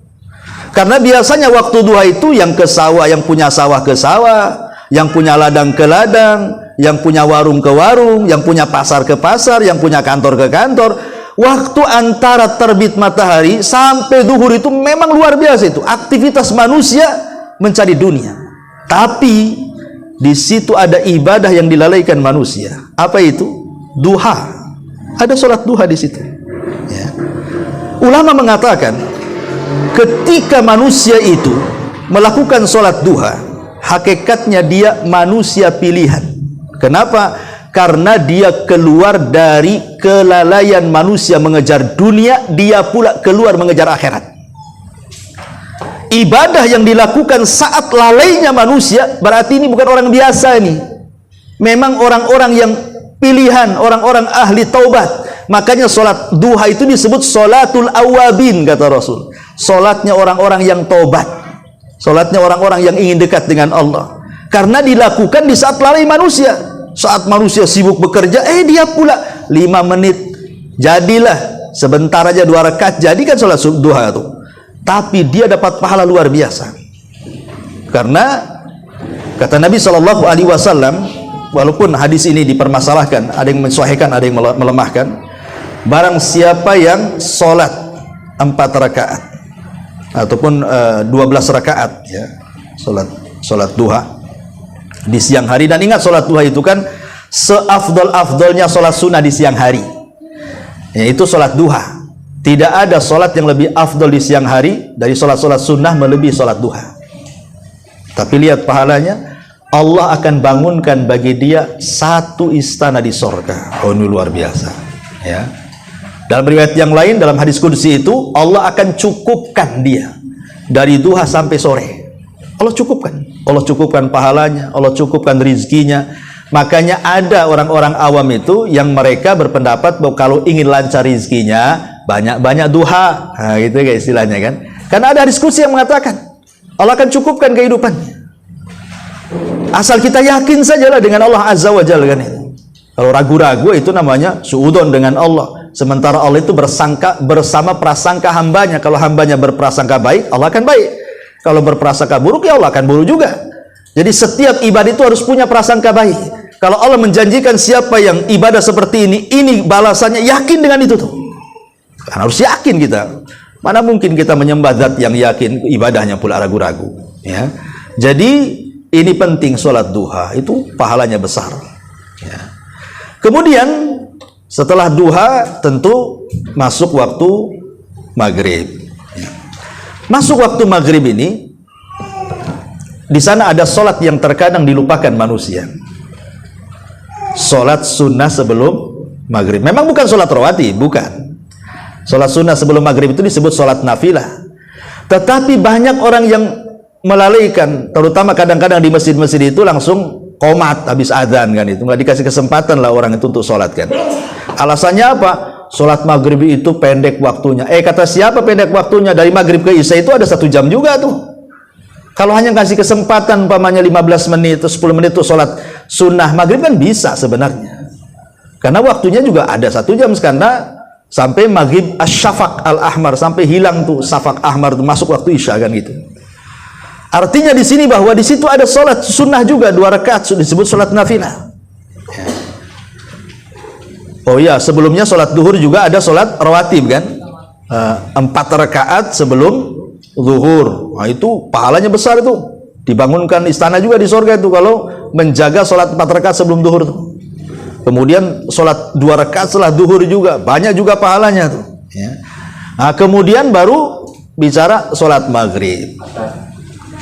Karena biasanya waktu duha itu yang ke sawah, yang punya sawah ke sawah, yang punya ladang ke ladang, yang punya warung ke warung, yang punya pasar ke pasar, yang punya kantor ke kantor. Waktu antara terbit matahari sampai duhur itu memang luar biasa itu. Aktivitas manusia mencari dunia. Tapi di situ ada ibadah yang dilalaikan manusia. Apa itu? Duha. Ada sholat duha di situ. Ya. Ulama mengatakan, ketika manusia itu melakukan sholat duha, hakikatnya dia manusia pilihan. Kenapa? Karena dia keluar dari kelalaian manusia mengejar dunia, dia pula keluar mengejar akhirat. Ibadah yang dilakukan saat lalainya manusia, berarti ini bukan orang biasa ini. Memang orang-orang yang pilihan, orang-orang ahli taubat. Makanya sholat duha itu disebut sholatul awabin, kata Rasul. Sholatnya orang-orang yang taubat. Sholatnya orang-orang yang ingin dekat dengan Allah. Karena dilakukan di saat lalai manusia. Saat manusia sibuk bekerja, dia pula 5 menit. Jadilah sebentar aja 2 rakaat, jadikan sholat duha itu. Tapi dia dapat pahala luar biasa. Karena kata Nabi SAW, walaupun hadis ini dipermasalahkan, ada yang mensahihkan, ada yang melemahkan. Barang siapa yang sholat 4 rakaat ataupun 12 rakaat, ya, sholat duha di siang hari. Dan ingat, sholat duha itu kan seafdol-afdolnya sholat sunnah di siang hari, yaitu sholat duha. Tidak ada sholat yang lebih afdol di siang hari dari sholat-sholat sunnah melebihi sholat duha. Tapi lihat pahalanya, Allah akan bangunkan bagi dia 1 istana di sorga. Oh, ini luar biasa ya. Dalam riwayat yang lain, dalam hadis qudsi itu, Allah akan cukupkan dia dari duha sampai sore. Allah cukupkan pahalanya, Allah cukupkan rizkinya. Makanya ada orang-orang awam itu yang mereka berpendapat bahwa kalau ingin lancar rizkinya, banyak-banyak duha. Gitu kayak istilahnya kan. Karena ada hadis qudsi yang mengatakan Allah akan cukupkan kehidupannya. Asal kita yakin sajalah dengan Allah Azza wa Jalla kan itu. Kalau ragu-ragu itu namanya suudon dengan Allah. Sementara Allah itu bersangka bersama prasangka hambanya. Kalau hambanya berprasangka baik, Allah akan baik. Kalau berprasangka buruk, ya Allah akan buruk juga. Jadi setiap ibadah itu harus punya prasangka baik. Kalau Allah menjanjikan siapa yang ibadah seperti ini balasannya, yakin dengan itu tuh. Kan harus yakin kita. Mana mungkin kita menyembah zat yang yakin, ibadahnya pula ragu-ragu. Ya. Jadi ini penting, sholat duha itu pahalanya besar. Ya. Kemudian Setelah duha tentu masuk waktu maghrib. Masuk waktu maghrib ini, di sana ada solat yang terkadang dilupakan manusia. Solat sunnah sebelum maghrib. Memang bukan solat rawatib, bukan. Solat sunnah sebelum maghrib itu disebut solat nafilah. Tetapi banyak orang yang melalaikan, terutama kadang-kadang di masjid-masjid itu langsung qomat habis adzan kan, itu nggak dikasih kesempatan lah orang itu untuk sholat kan. Alasannya apa? Sholat maghrib itu pendek waktunya. Kata siapa pendek waktunya? Dari maghrib ke isya itu ada 1 jam juga tuh. Kalau hanya kasih kesempatan umpamanya 15 menit atau 10 menit tuh sholat sunnah maghrib kan bisa sebenarnya, karena waktunya juga ada 1 jam, karena sampai maghrib asyafaq al-ahmar, sampai hilang tuh syafaq ahmar tuh, masuk waktu isya kan gitu. Artinya di sini bahwa di situ ada sholat sunnah juga 2 rakaat, disebut sholat nafilah. Oh iya, sebelumnya sholat duhur juga ada sholat rawatib kan, 4 rakaat sebelum zuhur. Nah, itu pahalanya besar itu. Dibangunkan istana juga di surga itu kalau menjaga sholat 4 rakaat sebelum duhur tuh. Kemudian sholat 2 rakaat setelah duhur juga banyak juga pahalanya tuh ya. Nah, kemudian baru bicara sholat maghrib.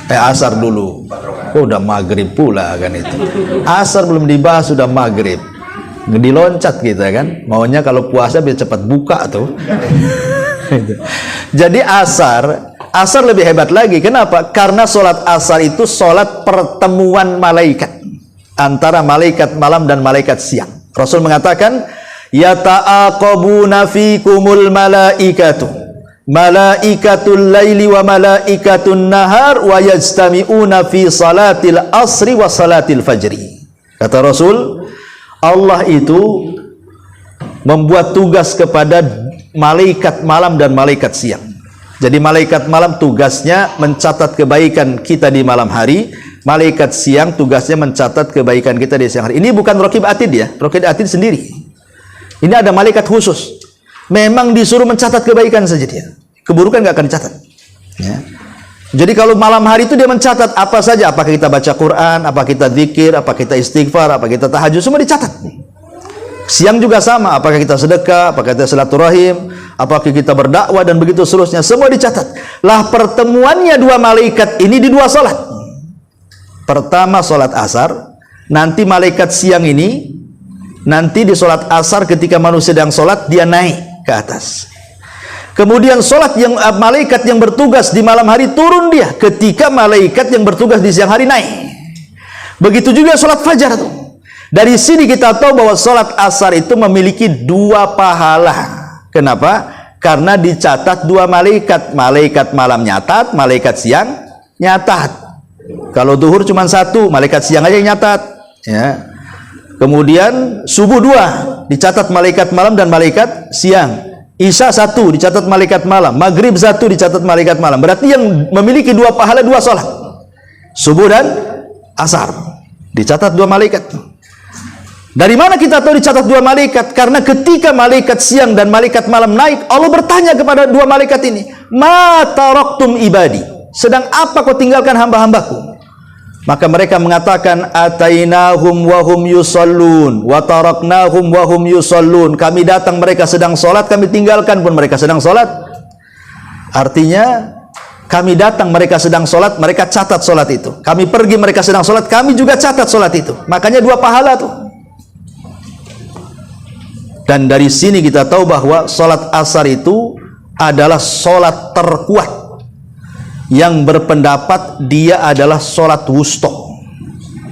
Asar dulu. Oh, udah maghrib pula kan itu. Asar belum dibahas sudah maghrib. Diloncat kita kan. Maunya kalau puasa biar cepat buka tuh. Jadi asar lebih hebat lagi. Kenapa? Karena sholat asar itu sholat pertemuan malaikat antara malaikat malam dan malaikat siang. Rasul mengatakan, yata'aqabuna fikumul malaikatu, malaikatul laili wa malaikatun nahar, wa yajtami'una fi salatil asri wa salatil fajri. Kata Rasul, Allah itu membuat tugas kepada malaikat malam dan malaikat siang. Jadi malaikat malam tugasnya mencatat kebaikan kita di malam hari, malaikat siang tugasnya mencatat kebaikan kita di siang hari. Ini bukan raqib atid ya, raqib atid sendiri. Ini ada malaikat khusus. Memang disuruh mencatat kebaikan saja dia. Keburukan nggak akan dicatat. Ya. Jadi kalau malam hari itu dia mencatat apa saja, apakah kita baca Quran, apa kita zikir, apa kita istighfar, apa kita tahajud, semua dicatat. Siang juga sama, apakah kita sedekah, apakah kita silaturahim, apakah kita berdakwah dan begitu seterusnya, semua dicatat. Lah pertemuannya 2 malaikat ini di 2 salat. Pertama salat asar, nanti malaikat siang ini nanti di salat asar ketika manusia sedang salat dia naik ke atas. Kemudian salat yang malaikat yang bertugas di malam hari turun dia ketika malaikat yang bertugas di siang hari naik. Begitu juga salat fajar tuh. Dari sini kita tahu bahwa sholat asar itu memiliki 2 pahala. Kenapa? Karena dicatat 2 malaikat. Malaikat malam nyatat, malaikat siang nyatat. Kalau duhur cuma 1, malaikat siang aja yang nyatat. Ya. Kemudian subuh 2, dicatat malaikat malam dan malaikat siang. Isya 1, dicatat malaikat malam. Maghrib 1, dicatat malaikat malam. Berarti yang memiliki 2 pahala 2 sholat. Subuh dan asar. Dicatat 2 malaikat. Dari mana kita tahu dicatat 2 malaikat? Karena ketika malaikat siang dan malaikat malam naik, Allah bertanya kepada 2 malaikat ini, ma taraktum ibadi, sedang apa kau tinggalkan hamba-hambaku? Maka mereka mengatakan, atainahum wa hum yusallun wa taraknahum wa hum yusallun. Kami datang mereka sedang sholat, kami tinggalkan pun mereka sedang sholat. Artinya kami datang mereka sedang sholat, mereka catat sholat itu. Kami pergi mereka sedang sholat, kami juga catat sholat itu. Makanya 2 pahala tuh. Dan dari sini kita tahu bahwa sholat asar itu adalah sholat terkuat yang berpendapat dia adalah sholat wusta.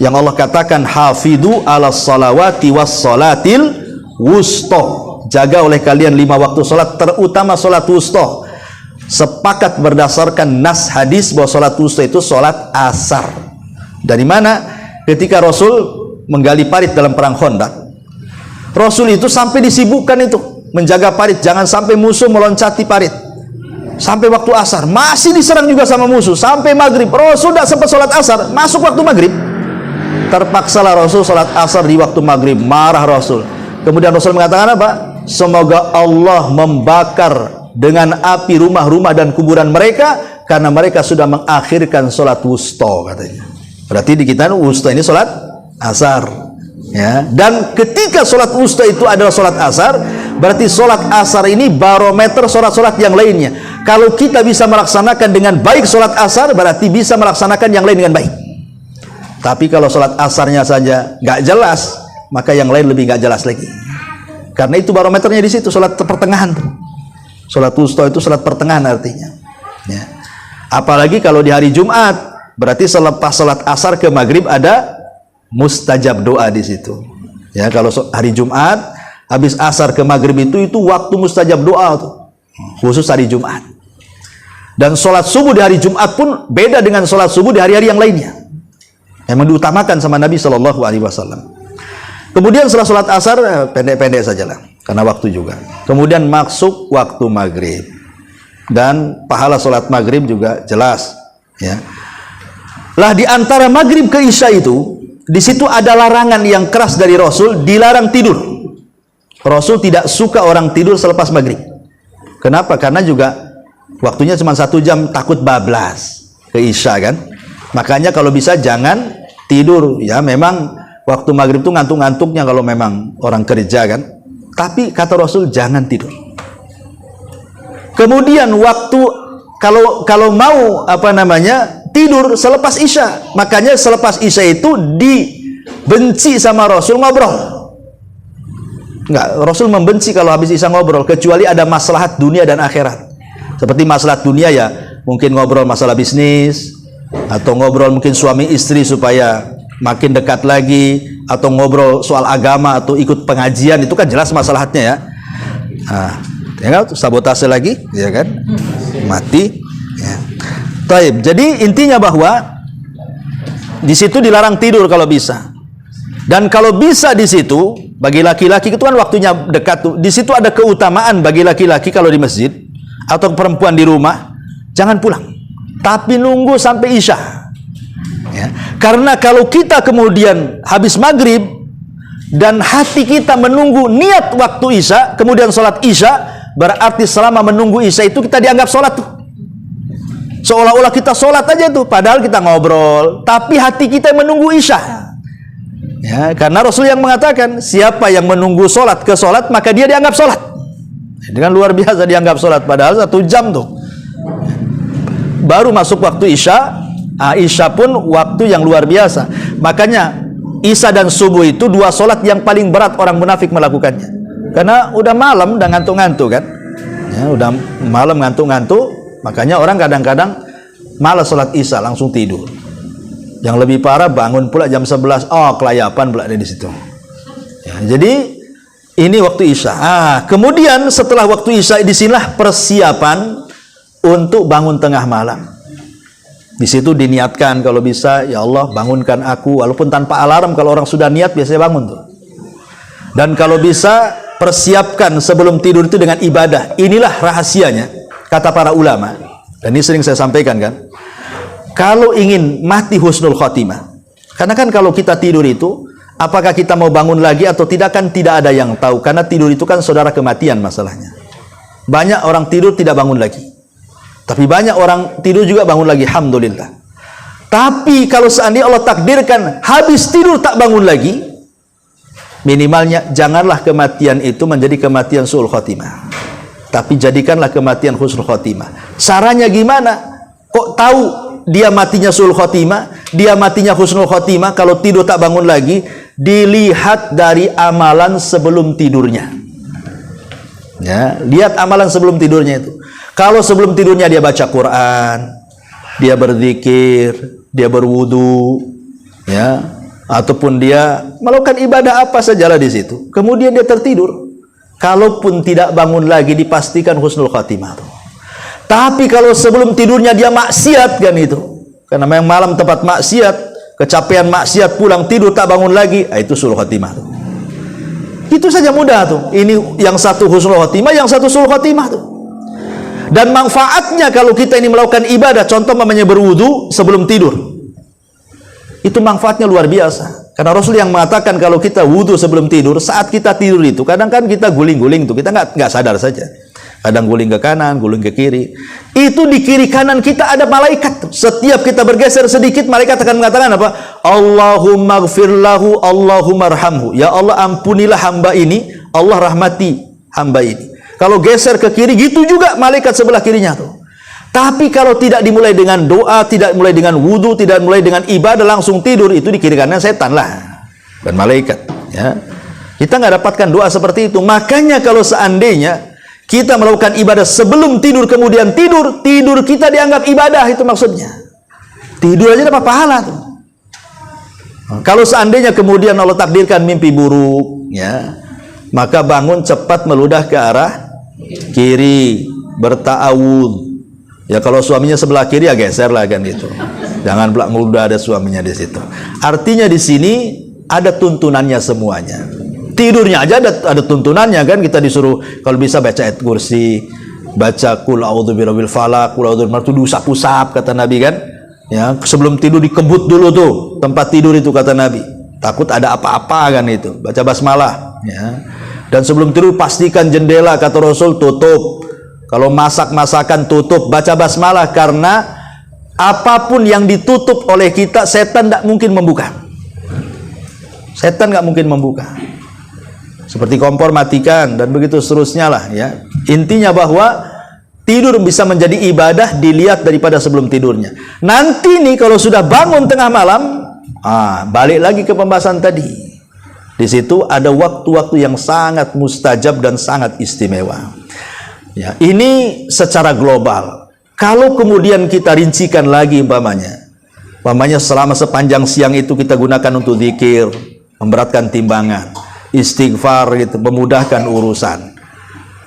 Yang Allah katakan, hafidhu ala salawati was sholatil wusta. Jaga oleh kalian 5 waktu sholat, terutama sholat wusta. Sepakat berdasarkan nas hadis bahwa sholat wusta itu sholat asar. Dari mana? Ketika Rasul menggali parit dalam perang Khandaq, Rasul itu sampai disibukkan itu menjaga parit, jangan sampai musuh meloncati parit. Sampai waktu asar masih diserang juga sama musuh, sampai maghrib Rasul tidak sempat sholat asar, masuk waktu maghrib. Terpaksalah Rasul sholat asar di waktu maghrib, marah Rasul. Kemudian Rasul mengatakan apa? Semoga Allah membakar dengan api rumah-rumah dan kuburan mereka karena mereka sudah mengakhirkan sholat wusta, katanya. Berarti di kita wusta ini sholat asar. Ya, dan ketika sholat wusta itu adalah sholat asar, berarti sholat asar ini barometer sholat-sholat yang lainnya. Kalau kita bisa melaksanakan dengan baik sholat asar, berarti bisa melaksanakan yang lain dengan baik. Tapi kalau sholat asarnya saja nggak jelas, maka yang lain lebih nggak jelas lagi. Karena itu barometernya di situ, sholat pertengahan. Sholat wusta itu sholat pertengahan artinya. Ya. Apalagi kalau di hari Jumat, berarti selepas sholat asar ke maghrib ada mustajab doa di situ. Ya, kalau hari Jumat habis asar ke maghrib itu waktu mustajab doa tuh, khusus hari Jumat. Dan sholat subuh di hari Jumat pun beda dengan sholat subuh di hari-hari yang lainnya. Memang diutamakan sama Nabi Shallallahu Alaihi Wasallam. Kemudian setelah sholat asar pendek-pendek sajalah karena waktu juga. Kemudian masuk waktu maghrib. Dan pahala sholat maghrib juga jelas, ya. Lah di antara maghrib ke isya itu, di situ ada larangan yang keras dari Rasul, dilarang tidur. Rasul tidak suka orang tidur selepas maghrib. Kenapa? Karena juga waktunya cuma 1 jam, takut bablas ke isya kan. Makanya kalau bisa jangan tidur, ya. Memang waktu maghrib itu ngantuk-ngantuknya kalau memang orang kerja kan. Tapi kata Rasul jangan tidur. Kemudian waktu kalau mau tidur selepas isya, makanya selepas isya itu dibenci sama Rasul ngobrol. Enggak, Rasul membenci kalau habis isya ngobrol, kecuali ada maslahat dunia dan akhirat. Seperti maslahat dunia ya, mungkin ngobrol masalah bisnis, atau ngobrol mungkin suami istri supaya makin dekat lagi, atau ngobrol soal agama, atau ikut pengajian, itu kan jelas maslahatnya ya. Nah, tinggal sabotase lagi, ya kan, mati. Ya. Taib. Jadi intinya bahwa di situ dilarang tidur kalau bisa. Dan kalau bisa di situ bagi laki-laki itu kan waktunya dekat tuh. Di situ ada keutamaan bagi laki-laki kalau di masjid atau perempuan di rumah, jangan pulang, tapi nunggu sampai isya. Ya. Karena kalau kita kemudian habis maghrib dan hati kita menunggu niat waktu isya, kemudian sholat isya, berarti selama menunggu isya itu kita dianggap sholat tuh. Seolah-olah kita sholat aja tuh, padahal kita ngobrol, tapi hati kita menunggu isya. Ya, karena Rasul yang mengatakan, siapa yang menunggu sholat ke sholat, maka dia dianggap sholat. Dengan luar biasa dianggap sholat, padahal 1 jam tuh. Baru masuk waktu isya, isya pun waktu yang luar biasa. Makanya isya dan subuh itu 2 sholat yang paling berat orang munafik melakukannya. Karena udah malam, udah ngantuk-ngantuk kan. Ya, udah malam ngantuk-ngantuk, makanya orang kadang-kadang malas sholat isya, langsung tidur. Yang lebih parah bangun pula jam 11, kelayapan pula di situ. Ya, jadi ini waktu isya. Kemudian setelah waktu isya, disinilah persiapan untuk bangun tengah malam. Di situ diniatkan kalau bisa, ya Allah bangunkan aku, walaupun tanpa alarm. Kalau orang sudah niat biasanya bangun tuh. Dan kalau bisa persiapkan sebelum tidur itu dengan ibadah. Inilah rahasianya, kata para ulama. Dan ini sering saya sampaikan kan. Kalau ingin mati husnul khotimah, karena kan kalau kita tidur itu, apakah kita mau bangun lagi atau tidak kan tidak ada yang tahu. Karena tidur itu kan saudara kematian masalahnya. Banyak orang tidur tidak bangun lagi, tapi banyak orang tidur juga bangun lagi, alhamdulillah. Tapi kalau seandainya Allah takdirkan habis tidur tak bangun lagi, minimalnya janganlah kematian itu menjadi kematian su'ul khotimah, tapi jadikanlah kematian husnul khotimah. Caranya gimana? Kok tahu dia matinya su'ul khotimah, dia matinya husnul khotimah? Kalau tidur tak bangun lagi, dilihat dari amalan sebelum tidurnya. Ya, lihat amalan sebelum tidurnya itu. Kalau sebelum tidurnya dia baca Quran, dia berzikir, dia berwudu, ya, ataupun dia melakukan ibadah apa sajalah di situ. Kemudian dia tertidur. Kalaupun tidak bangun lagi, dipastikan husnul khotimah. Tapi kalau sebelum tidurnya dia maksiat kan itu, karena memang malam tempat maksiat, kecapean maksiat, pulang tidur tak bangun lagi, itu su'ul khotimah tuh. Itu saja mudah tuh. Ini yang satu husnul khotimah, yang satu su'ul khotimah tuh. Dan manfaatnya kalau kita ini melakukan ibadah, contoh namanya berwudu sebelum tidur, itu manfaatnya luar biasa. Karena Rasul yang mengatakan kalau kita wudu sebelum tidur, saat kita tidur itu kadang kan kita guling-guling tuh, kita nggak sadar saja. Kadang guling ke kanan, guling ke kiri. Itu di kiri kanan kita ada malaikat. Setiap kita bergeser sedikit, malaikat akan mengatakan apa? Allahumma gfir lahu, Allahumma arhamhu. Ya Allah, ampunilah hamba ini, Allah rahmati hamba ini. Kalau geser ke kiri, gitu juga malaikat sebelah kirinya tuh. Tapi kalau tidak dimulai dengan doa, tidak mulai dengan wudu, tidak mulai dengan ibadah, langsung tidur, itu di kiri kanan setan lah, dan malaikat. Ya, kita nggak dapatkan doa seperti itu. Makanya kalau seandainya kita melakukan ibadah sebelum tidur, kemudian tidur kita dianggap ibadah, itu maksudnya. Tidur aja dapat pahala tuh. Kalau seandainya kemudian Allah takdirkan mimpi buruk, ya, maka bangun cepat meludah ke arah kiri, berta'awud. Ya, kalau suaminya sebelah kiri ya geser lah kan gitu. Jangan belak meludah ada suaminya di situ. Artinya di sini ada tuntunannya semuanya. Tidurnya aja ada tuntunannya kan, kita disuruh kalau bisa baca ayat kursi, baca kul a'udzu birabbil falaq, kul a'udzu itu diusap-usap kata Nabi kan. Ya, sebelum tidur dikebut dulu tuh tempat tidur itu kata Nabi. Takut ada apa-apa kan itu. Baca basmalah, ya. Dan sebelum tidur pastikan jendela kata Rasul tutup. Kalau masak-masakan tutup, baca basmalah, karena apapun yang ditutup oleh kita, setan tidak mungkin membuka. Setan nggak mungkin membuka. Seperti kompor matikan dan begitu seterusnya lah, ya. Intinya bahwa tidur bisa menjadi ibadah dilihat daripada sebelum tidurnya. Nanti nih kalau sudah bangun tengah malam, balik lagi ke pembahasan tadi. Di situ ada waktu-waktu yang sangat mustajab dan sangat istimewa. Ya, ini secara global. Kalau kemudian kita rincikan lagi umpamanya selama sepanjang siang itu kita gunakan untuk zikir, memberatkan timbangan, istighfar gitu, memudahkan urusan.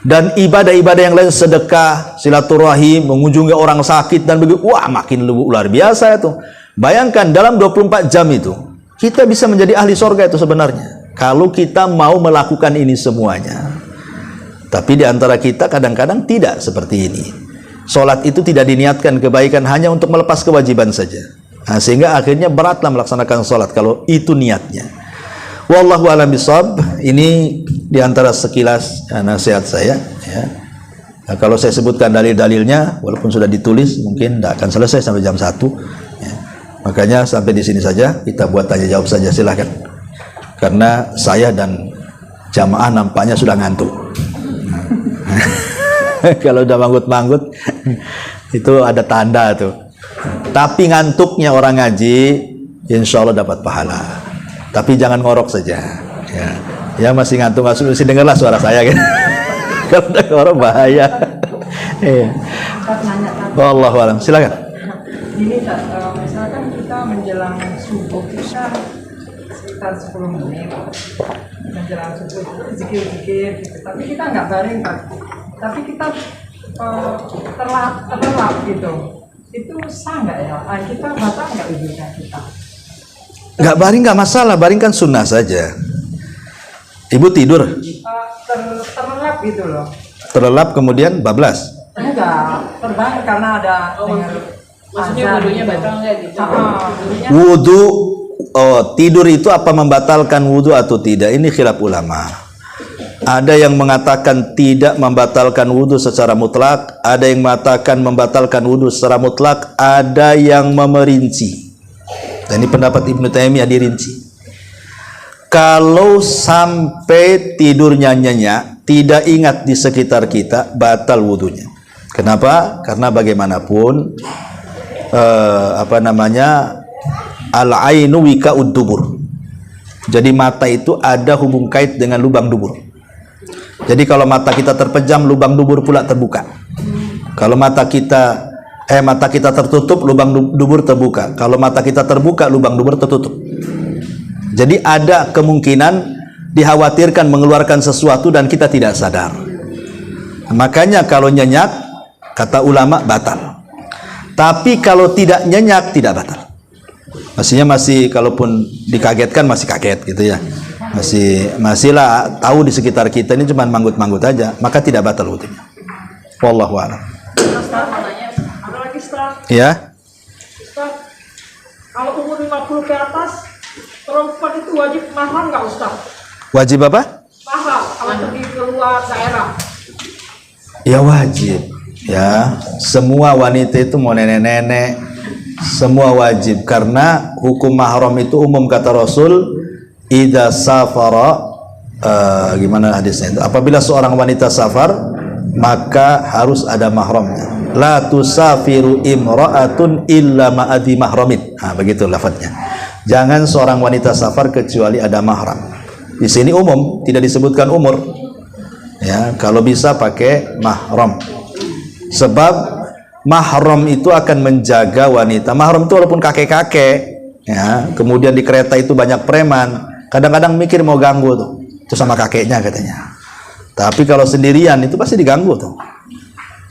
Dan ibadah-ibadah yang lain, sedekah, silaturahim, mengunjungi orang sakit dan begitu, wah makin luar biasa itu. Bayangkan dalam 24 jam itu kita bisa menjadi ahli sorga itu sebenarnya, kalau kita mau melakukan ini semuanya. Tapi di antara kita kadang-kadang tidak seperti ini. Sholat itu tidak diniatkan kebaikan, hanya untuk melepas kewajiban saja. Nah, sehingga akhirnya beratlah melaksanakan sholat kalau itu niatnya. Wallahu a'lam bishawab. Ini di antara sekilas nasihat saya, ya. Nah, kalau saya sebutkan dalil-dalilnya, walaupun sudah ditulis, mungkin tidak akan selesai sampai jam 1. Ya. Makanya sampai di sini saja, kita buat tanya jawab saja, silahkan. Karena saya dan jamaah nampaknya sudah ngantuk. Kalau udah manggut-manggut itu ada tanda tuh. Tapi ngantuknya orang ngaji, insya Allah dapat pahala. Tapi jangan ngorok saja. Ya masih ngantuk, masih dengarlah suara saya kan. Kalau udah ngorok bahaya. Wallahu a'lam. Silakan. Ini misalkan kita menjelang subuh, kita sekitar 10 menit menjelang subuh zikir-zikir gitu. Tapi kita nggak baring Pak. Tapi kita terlap gitu. Itu sah nggak ya? Kita batal nggak wudhunya kita? Nggak baring nggak masalah, baring kan sunnah saja. Ibu tidur? Terlelap gitu loh. Terlelap kemudian bablas? Enggak, terbang karena ada dengar. Maksudnya wudhunya batal nggak gitu? Wudhu, tidur itu apa membatalkan wudhu atau tidak? Ini khilaf ulama. Ada yang mengatakan tidak membatalkan wudhu secara mutlak, ada yang mengatakan membatalkan wudhu secara mutlak, ada yang memerinci. Dan ini pendapat Ibnu Taimiyah dirinci. Kalau sampai tidurnya nyenyak, tidak ingat di sekitar kita, batal wudhunya. Kenapa? Karena bagaimanapun al-ainu wika'ud dubur. Jadi mata itu ada hubung kait dengan lubang dubur. Jadi kalau mata kita terpejam, lubang dubur pula terbuka. Kalau mata kita tertutup, lubang dubur terbuka. Kalau mata kita terbuka, lubang dubur tertutup. Jadi ada kemungkinan dikhawatirkan mengeluarkan sesuatu dan kita tidak sadar. Makanya kalau nyenyak, kata ulama batal. Tapi kalau tidak nyenyak, tidak batal. Maksudnya masih, kalaupun dikagetkan masih kaget gitu ya. Masihlah tahu di sekitar kita ini cuma manggut-manggut aja, maka tidak batal wudhunya. Wallahu a'lam. Ada lagi Ustaz. Ya. Ustaz, kalau umur 50 ke atas, perempuan itu wajib mahar nggak Ustaz? Wajib apa? Mahar kalau pergi keluar daerah. Ya wajib. Ya, semua wanita itu mau nenek-nenek, semua wajib karena hukum mahram itu umum kata Rasul, idza safara gimana hadisnya itu? Apabila seorang wanita safar, maka harus ada mahramnya. La tusafiru imra'atun illa ma'adhi mahramin. Nah, begitu lafadznya. Jangan seorang wanita safar kecuali ada mahram. Di sini umum, tidak disebutkan umur. Ya, kalau bisa pakai mahram. Sebab mahram itu akan menjaga wanita. Mahram itu walaupun kakek-kakek, ya, kemudian di kereta itu banyak preman, kadang-kadang mikir mau ganggu tuh. Itu sama kakeknya katanya. Tapi kalau sendirian itu pasti diganggu tuh.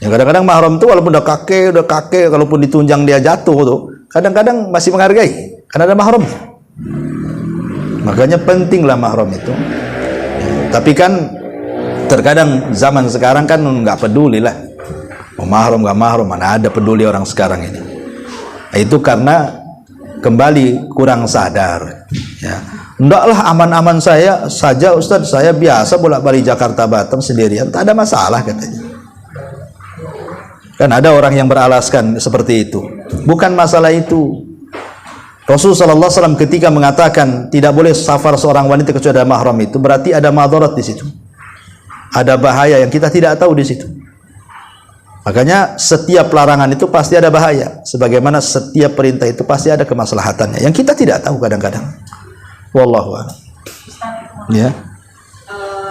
Ya kadang-kadang mahram itu walaupun udah kakek, kalaupun ditunjang dia jatuh tuh, kadang-kadang masih menghargai karena ada mahramnya. Makanya pentinglah mahram itu. Ya, tapi kan terkadang zaman sekarang kan nggak peduli lah. Mau mahram nggak mahram, mana ada peduli orang sekarang ini. Nah, itu karena kembali kurang sadar. Ya, ndaklah aman-aman saya saja Ustadz, saya biasa bolak-balik Jakarta Batam sendirian, tak ada masalah katanya. Kan ada orang yang beralaskan seperti itu. Bukan masalah itu. Rasulullah SAW ketika mengatakan tidak boleh safar seorang wanita kecuali ada mahram, itu berarti ada madarat di situ. Ada bahaya yang kita tidak tahu di situ. Makanya setiap larangan itu pasti ada bahaya, sebagaimana setiap perintah itu pasti ada kemaslahatannya yang kita tidak tahu kadang-kadang. Wallahu a'lam. Ya.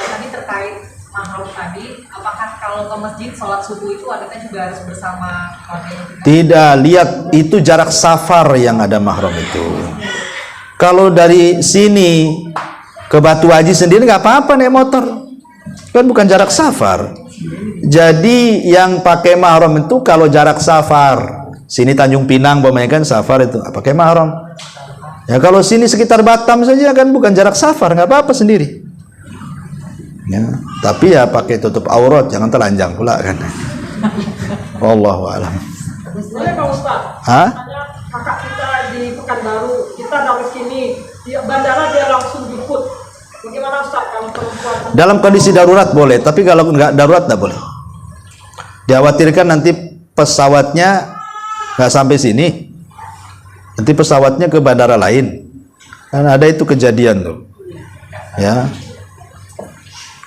Tadi terkait mahram tadi, apakah kalau ke masjid sholat subuh itu adanya juga harus bersama keluarga? Tidak, lihat itu jarak safar yang ada mahram itu. Kalau dari sini ke Batu Haji sendiri nggak apa-apa naik motor, kan bukan jarak safar. Jadi yang pakai mahram itu kalau jarak safar, sini Tanjung Pinang kan safar itu pakai mahram. Ya kalau sini sekitar Batam saja kan bukan jarak safar, nggak apa-apa sendiri. Ya, tapi ya pakai tutup aurat, jangan telanjang pula kan. Wallahu a'lam. Boleh Pak Ustaz? Hah? Kakak kita di Pekanbaru, kita dari sini di bandara dia langsung jemput. Bagaimana Ustaz kalau perempuan? Dalam kondisi darurat boleh, tapi kalau nggak darurat nggak boleh. Dikhawatirkan nanti pesawatnya nggak sampai sini, nanti pesawatnya ke bandara lain. Kan ada itu kejadian tuh, ya.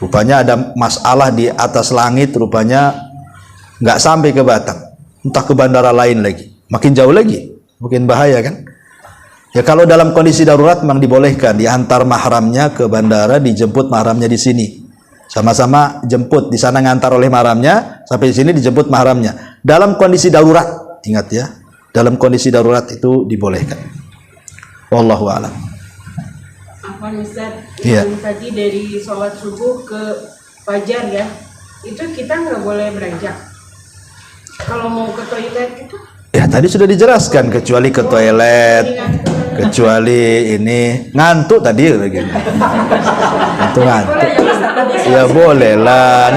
Rupanya ada masalah di atas langit, rupanya nggak sampai ke Batam, entah ke bandara lain lagi, makin jauh lagi, mungkin bahaya kan. Ya kalau dalam kondisi darurat memang dibolehkan diantar mahramnya ke bandara, dijemput mahramnya di sini. Sama-sama jemput, di sana ngantar oleh mahramnya, sampai di sini dijemput mahramnya. Dalam kondisi darurat, ingat ya, dalam kondisi darurat itu dibolehkan. Wallahu a'lam. Apa Ustaz? Iya. Yang tadi dari sholat subuh ke fajar ya, itu kita nggak boleh beranjak. Kalau mau ke toilet itu? Ya tadi sudah dijelaskan, kecuali ke toilet, kecuali ini ngantuk tadi begini. Itu ngantuk. Ya boleh lah,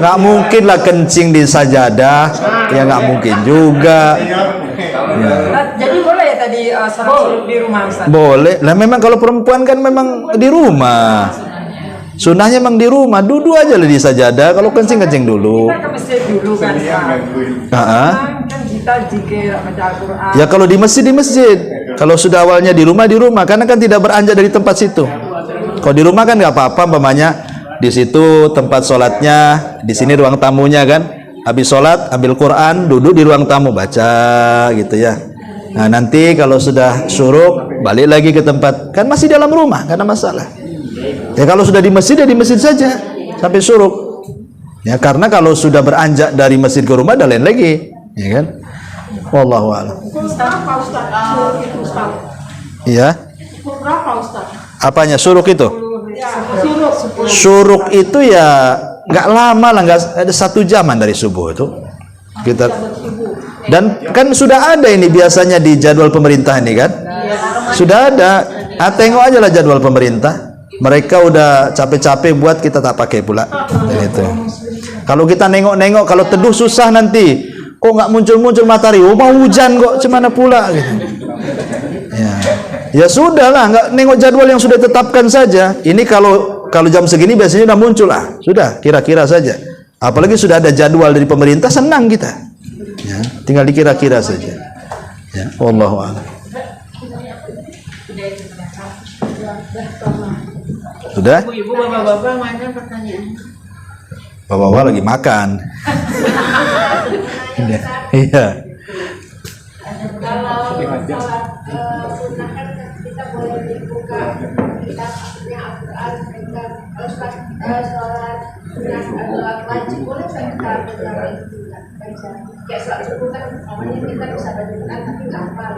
nggak mungkin lah kencing di sajadah, ya nggak mungkin juga. Ya. Jadi boleh ya tadi sholat di rumah Ustaz? Boleh lah, memang kalau perempuan kan memang di rumah. Sunnahnya memang di rumah, duduk aja lah di sajadah. Kalau kencing dulu. Kita ke masjid dulu kan Ustaz. Kan kita zikir baca Al-Quran. Ya kalau di masjid. Kalau sudah awalnya di rumah, karena kan tidak beranjak dari tempat situ. Kalau di rumah kan nggak apa-apa, umpamanya di situ tempat sholatnya, di sini ruang tamunya kan. Habis sholat, ambil Quran, duduk di ruang tamu baca gitu ya. Nah nanti kalau sudah syuruk, balik lagi ke tempat, kan masih dalam rumah, karena masalah. Ya kalau sudah di masjid ya di masjid saja sampai syuruk. Ya karena kalau sudah beranjak dari masjid ke rumah, ada lain lagi, ya kan? Wallahu a'lam. Berapa Ustaz? Syuruk itu Ustaz? Iya. Berapa Ustaz? Apanya syuruk itu? Ya, syuruk 10. Syuruk itu ya nggak lama lah, nggak ada 1 jaman dari subuh itu kita. Dan kan sudah ada ini biasanya di jadwal pemerintah ini kan, sudah ada. Tengok aja lah jadwal pemerintah. Mereka udah capek-capek buat, kita tak pakai pula. Dan itu. Kalau kita nengok-nengok, kalau teduh susah nanti. Kok nggak muncul-muncul matahari? Oh mau hujan kok, cemana pula gitu. Ya sudah lah, nggak nengok jadwal yang sudah tetapkan saja. Ini kalau jam segini biasanya udah muncul lah. Sudah, kira-kira saja. Apalagi sudah ada jadwal dari pemerintah, senang kita. Ya, tinggal dikira-kira saja. Ya, wallahu a'lam. Sudah? Ibu-ibu, bapak-bapak, mana pertanyaan? Bapak-bapak lagi makan. Iya. Kalau sholat sunnah kan kita boleh dibuka kita maksudnya Al-Quran, kalau sholat sunnah wajib boleh kita pegang juga. Kayak sholat subuh kan namanya kita bisa baca tapi nggak hafal.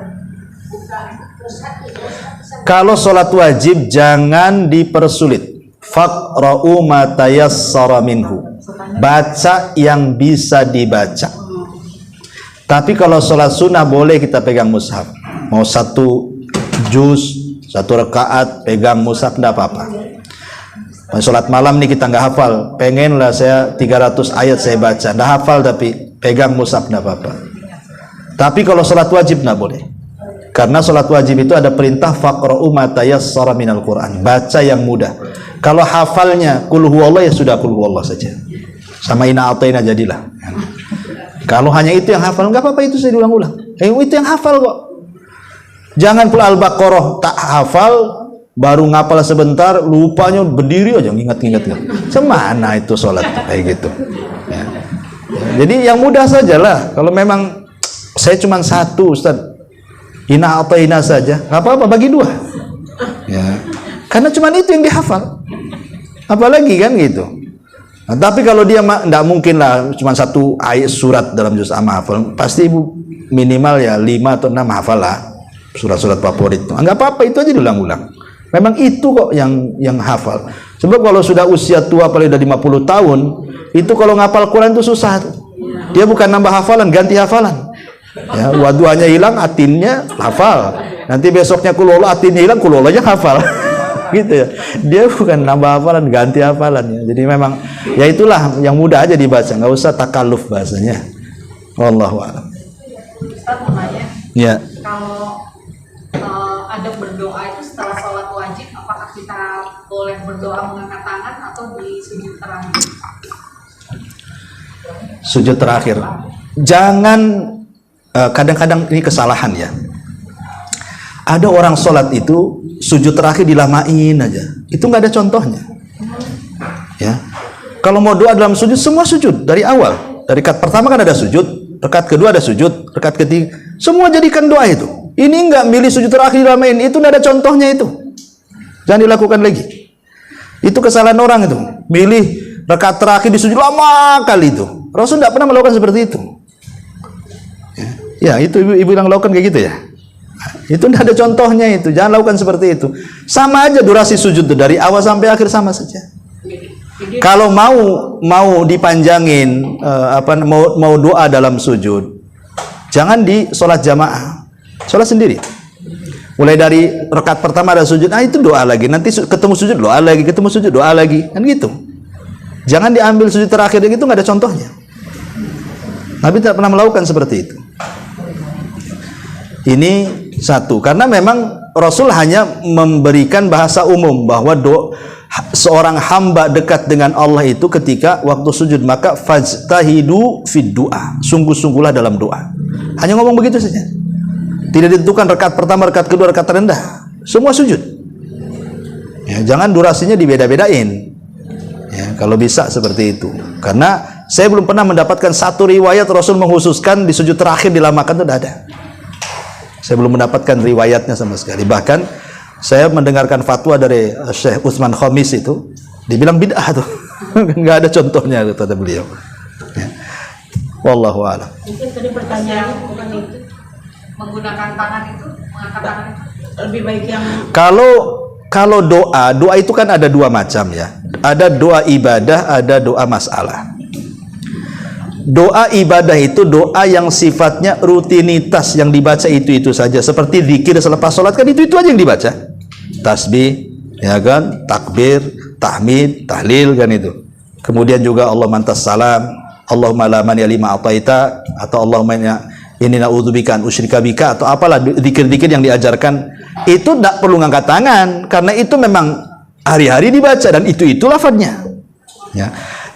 Buka terus hati. Kalau sholat wajib jangan dipersulit. Faqra'u ma tayassara minhu. Baca yang bisa dibaca. Tapi kalau sholat sunnah boleh kita pegang mushaf. Mau satu juz, satu rakaat pegang mushaf tidak apa-apa. Sholat malam nih kita nggak hafal, pengen lah saya 300 ayat saya baca, nggak hafal tapi pegang mushaf tidak apa-apa. Tapi kalau sholat wajib nggak boleh. Karena sholat wajib itu ada perintah faqra'u ma tayassara minal Qur'an, baca yang mudah. Kalau hafalnya kul huwallah ya sudah kul huwallah saja. Sama inna a'tayna jadilah. Kalau hanya itu yang hafal, nggak apa-apa, itu saya diulang-ulang. Itu yang hafal kok. Jangan pula Al-Baqarah tak hafal, baru ngapal sebentar, lupanya berdiri aja ngingat-ngingat. Semana itu sholat kayak gitu. Ya. Jadi yang mudah sajalah. Kalau memang saya cuma satu, Ustaz, inna a'tayna saja, nggak apa-apa, bagi dua. Ya. Karena cuma itu yang dihafal. Apalagi kan gitu. Nah, tapi kalau dia tidak mungkin lah cuma satu ayat surat dalam juz amma hafal, pasti ibu minimal ya 5 atau 6 hafal lah surat-surat favorit itu. Enggak apa-apa, itu aja diulang-ulang. Memang itu kok yang hafal. Sebab kalau sudah usia tua paling udah 50 tahun, itu kalau ngapal Quran itu susah. Dia bukan nambah hafalan, ganti hafalan. Ya, waduannya hilang, atinnya hafal. Nanti besoknya kulola, atinnya hilang, kulolanya hafal. Gitu ya. Dia bukan nambah hafalan, ganti hafalan ya. Jadi memang ya itulah yang mudah aja dibaca, nggak usah takalluf bahasanya. Wallahu a'lam. Ustaz mau nanya, Ya. kalau ada berdoa itu setelah sholat wajib, apakah kita boleh berdoa mengangkat tangan atau di sujud terakhir? Sujud terakhir. Jangan kadang-kadang ini kesalahan ya. Ada orang sholat itu sujud terakhir dilamain aja. Itu nggak ada contohnya. Ya. Kalau mau doa dalam sujud, semua sujud dari awal. Dari rakaat pertama kan ada sujud, rakaat kedua ada sujud, rakaat ketiga semua jadikan doa itu. Ini nggak milih sujud terakhir dilamain, itu nggak ada contohnya itu. Jangan dilakukan lagi. Itu kesalahan orang itu. Milih rakaat terakhir di sujud lama kali itu. Rasul tidak pernah melakukan seperti itu. Ya, itu ibu yang lakukan kayak gitu ya. Itu tidak ada contohnya itu. Jangan lakukan seperti itu. Sama aja durasi sujud itu dari awal sampai akhir sama saja. Kalau mau dipanjangin mau doa dalam sujud, jangan di sholat jamaah, sholat sendiri. Mulai dari rakaat pertama ada sujud, itu doa lagi. Nanti ketemu sujud doa lagi, ketemu sujud doa lagi, kan gitu. Jangan diambil sujud terakhir itu, nggak ada contohnya. Nabi tidak pernah melakukan seperti itu. Ini satu, karena memang Rasul hanya memberikan bahasa umum bahwa seorang hamba dekat dengan Allah itu ketika waktu sujud, maka fajtahidu fid du'a, sungguh-sungguhlah dalam doa. Hanya ngomong begitu saja. Tidak ditentukan rakaat pertama, rakaat kedua, rakaat terendah. Semua sujud. Ya, jangan durasinya dibeda-bedain. Ya, kalau bisa seperti itu. Karena saya belum pernah mendapatkan satu riwayat Rasul menghususkan di sujud terakhir dilamakan, itu tidak ada. Saya belum mendapatkan riwayatnya sama sekali. Bahkan saya mendengarkan fatwa dari Syekh Utsman Khamis itu, dibilang bid'ah tuh. Nggak ada contohnya kata beliau. Ya. Wallahu a'lam. Mungkin tadi pertanyaannya bukan itu. Menggunakan tangan itu, mengangkat tangan itu Lebih baik yang Kalau doa itu kan ada dua macam ya. Ada doa ibadah, ada doa masalah. Doa ibadah itu doa yang sifatnya rutinitas, yang dibaca itu saja. Seperti zikir selepas sholat kan itu aja yang dibaca. Tasbih, ya kan, takbir, tahmid, tahlil kan itu. Kemudian juga Allah mantas salam, Allahumma la mani lima ataita, atau Allahumma inni na'udzubika an usyrika bika, atau apalah zikir-zikir yang diajarkan. Itu tidak perlu ngangkat tangan karena itu memang hari-hari dibaca dan itu lafadznya. Ya.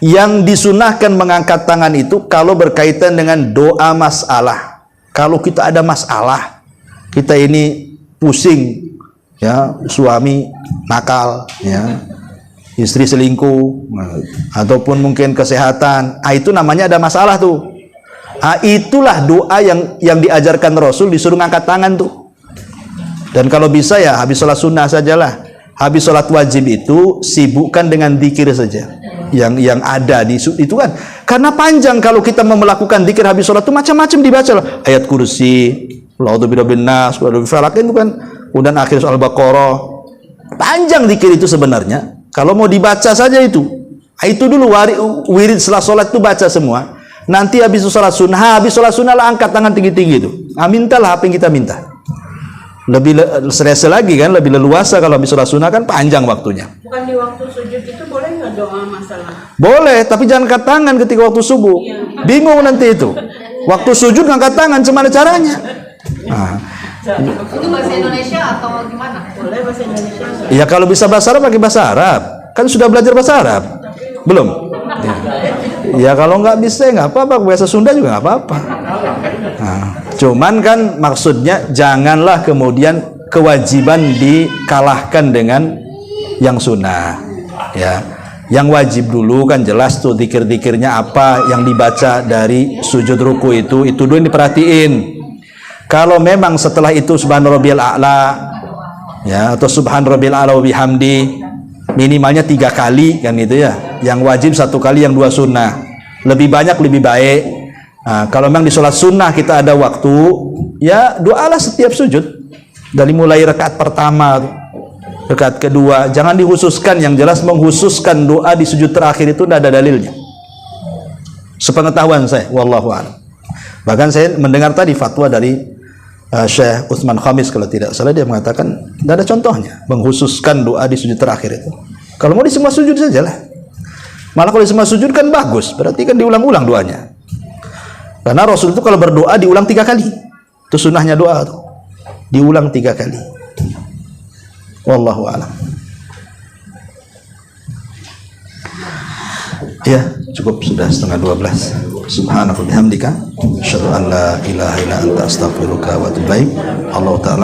Yang disunahkan mengangkat tangan itu kalau berkaitan dengan doa masalah. Kalau kita ada masalah, kita ini pusing, ya, suami nakal, ya, istri selingkuh, ataupun mungkin kesehatan, itu namanya ada masalah tuh. Itulah doa yang diajarkan Rasul, disuruh ngangkat tangan tuh. Dan kalau bisa ya habis sholat sunnah sajalah. Habis sholat wajib itu sibukkan dengan zikir saja yang ada di itu kan. Karena panjang kalau kita mau melakukan zikir habis sholat itu macam-macam dibaca loh. Ayat kursi, A'udzu birabbil nas, A'udzu falaq itu kan. Kemudian akhir soal Baqarah. Panjang zikir itu sebenarnya. Kalau mau dibaca saja itu. Itu dulu wirid setelah sholat itu baca semua. Nanti habis sholat sunnah lah angkat tangan tinggi-tinggi itu. Mintalah apa yang kita minta. Lebih serasa lagi kan, lebih leluasa kalau habis sholat sunnah kan panjang waktunya. Bukan di waktu sujud itu boleh nggak doa masalah? Boleh, tapi jangan angkat tangan ketika waktu subuh. Bingung nanti itu. Waktu sujud ngangkat tangan, gimana caranya? Itu bahasa Indonesia atau gimana? Boleh bahasa Indonesia. Ya kalau bisa bahasa Arab pakai bahasa Arab. Kan sudah belajar bahasa Arab? Belum? Ya kalau nggak bisa nggak apa-apa, bahasa Sunda juga nggak apa-apa. Cuman kan maksudnya janganlah kemudian kewajiban dikalahkan dengan yang sunnah, ya. Yang wajib dulu kan jelas tuh zikir-zikirnya apa yang dibaca dari sujud ruku itu dulu yang diperhatiin. Kalau memang setelah itu subhan rabbiyal a'la, ya, atau subhan rabbiyal a'la wa bihamdi, minimalnya 3 kali kan itu ya. Yang wajib 1 kali, yang 2 sunnah. Lebih banyak lebih baik. Kalau memang di sholat sunnah kita ada waktu, ya doalah setiap sujud. Dari mulai rakaat pertama, rakaat kedua, jangan dikhususkan. Yang jelas mengkhususkan doa di sujud terakhir itu tidak ada dalilnya. Sepengetahuan saya, wallahu a'lam. Bahkan saya mendengar tadi fatwa dari Syekh Utsman Khamis kalau tidak salah, dia mengatakan tidak ada contohnya mengkhususkan doa di sujud terakhir itu. Kalau mau di semua sujud sajalah. Malah kalau di semua sujud kan bagus, berarti kan diulang-ulang doanya. Karena Rasul itu kalau berdoa diulang 3 kali. Itu sunnahnya doa tuh. Diulang 3 kali. Wallahu a'lam. Ya, cukup sudah 11:30. Subhanallah bihamdika, asyhadu an la ilaha illa anta astaghfiruka wa atubu ilaik. Allah taala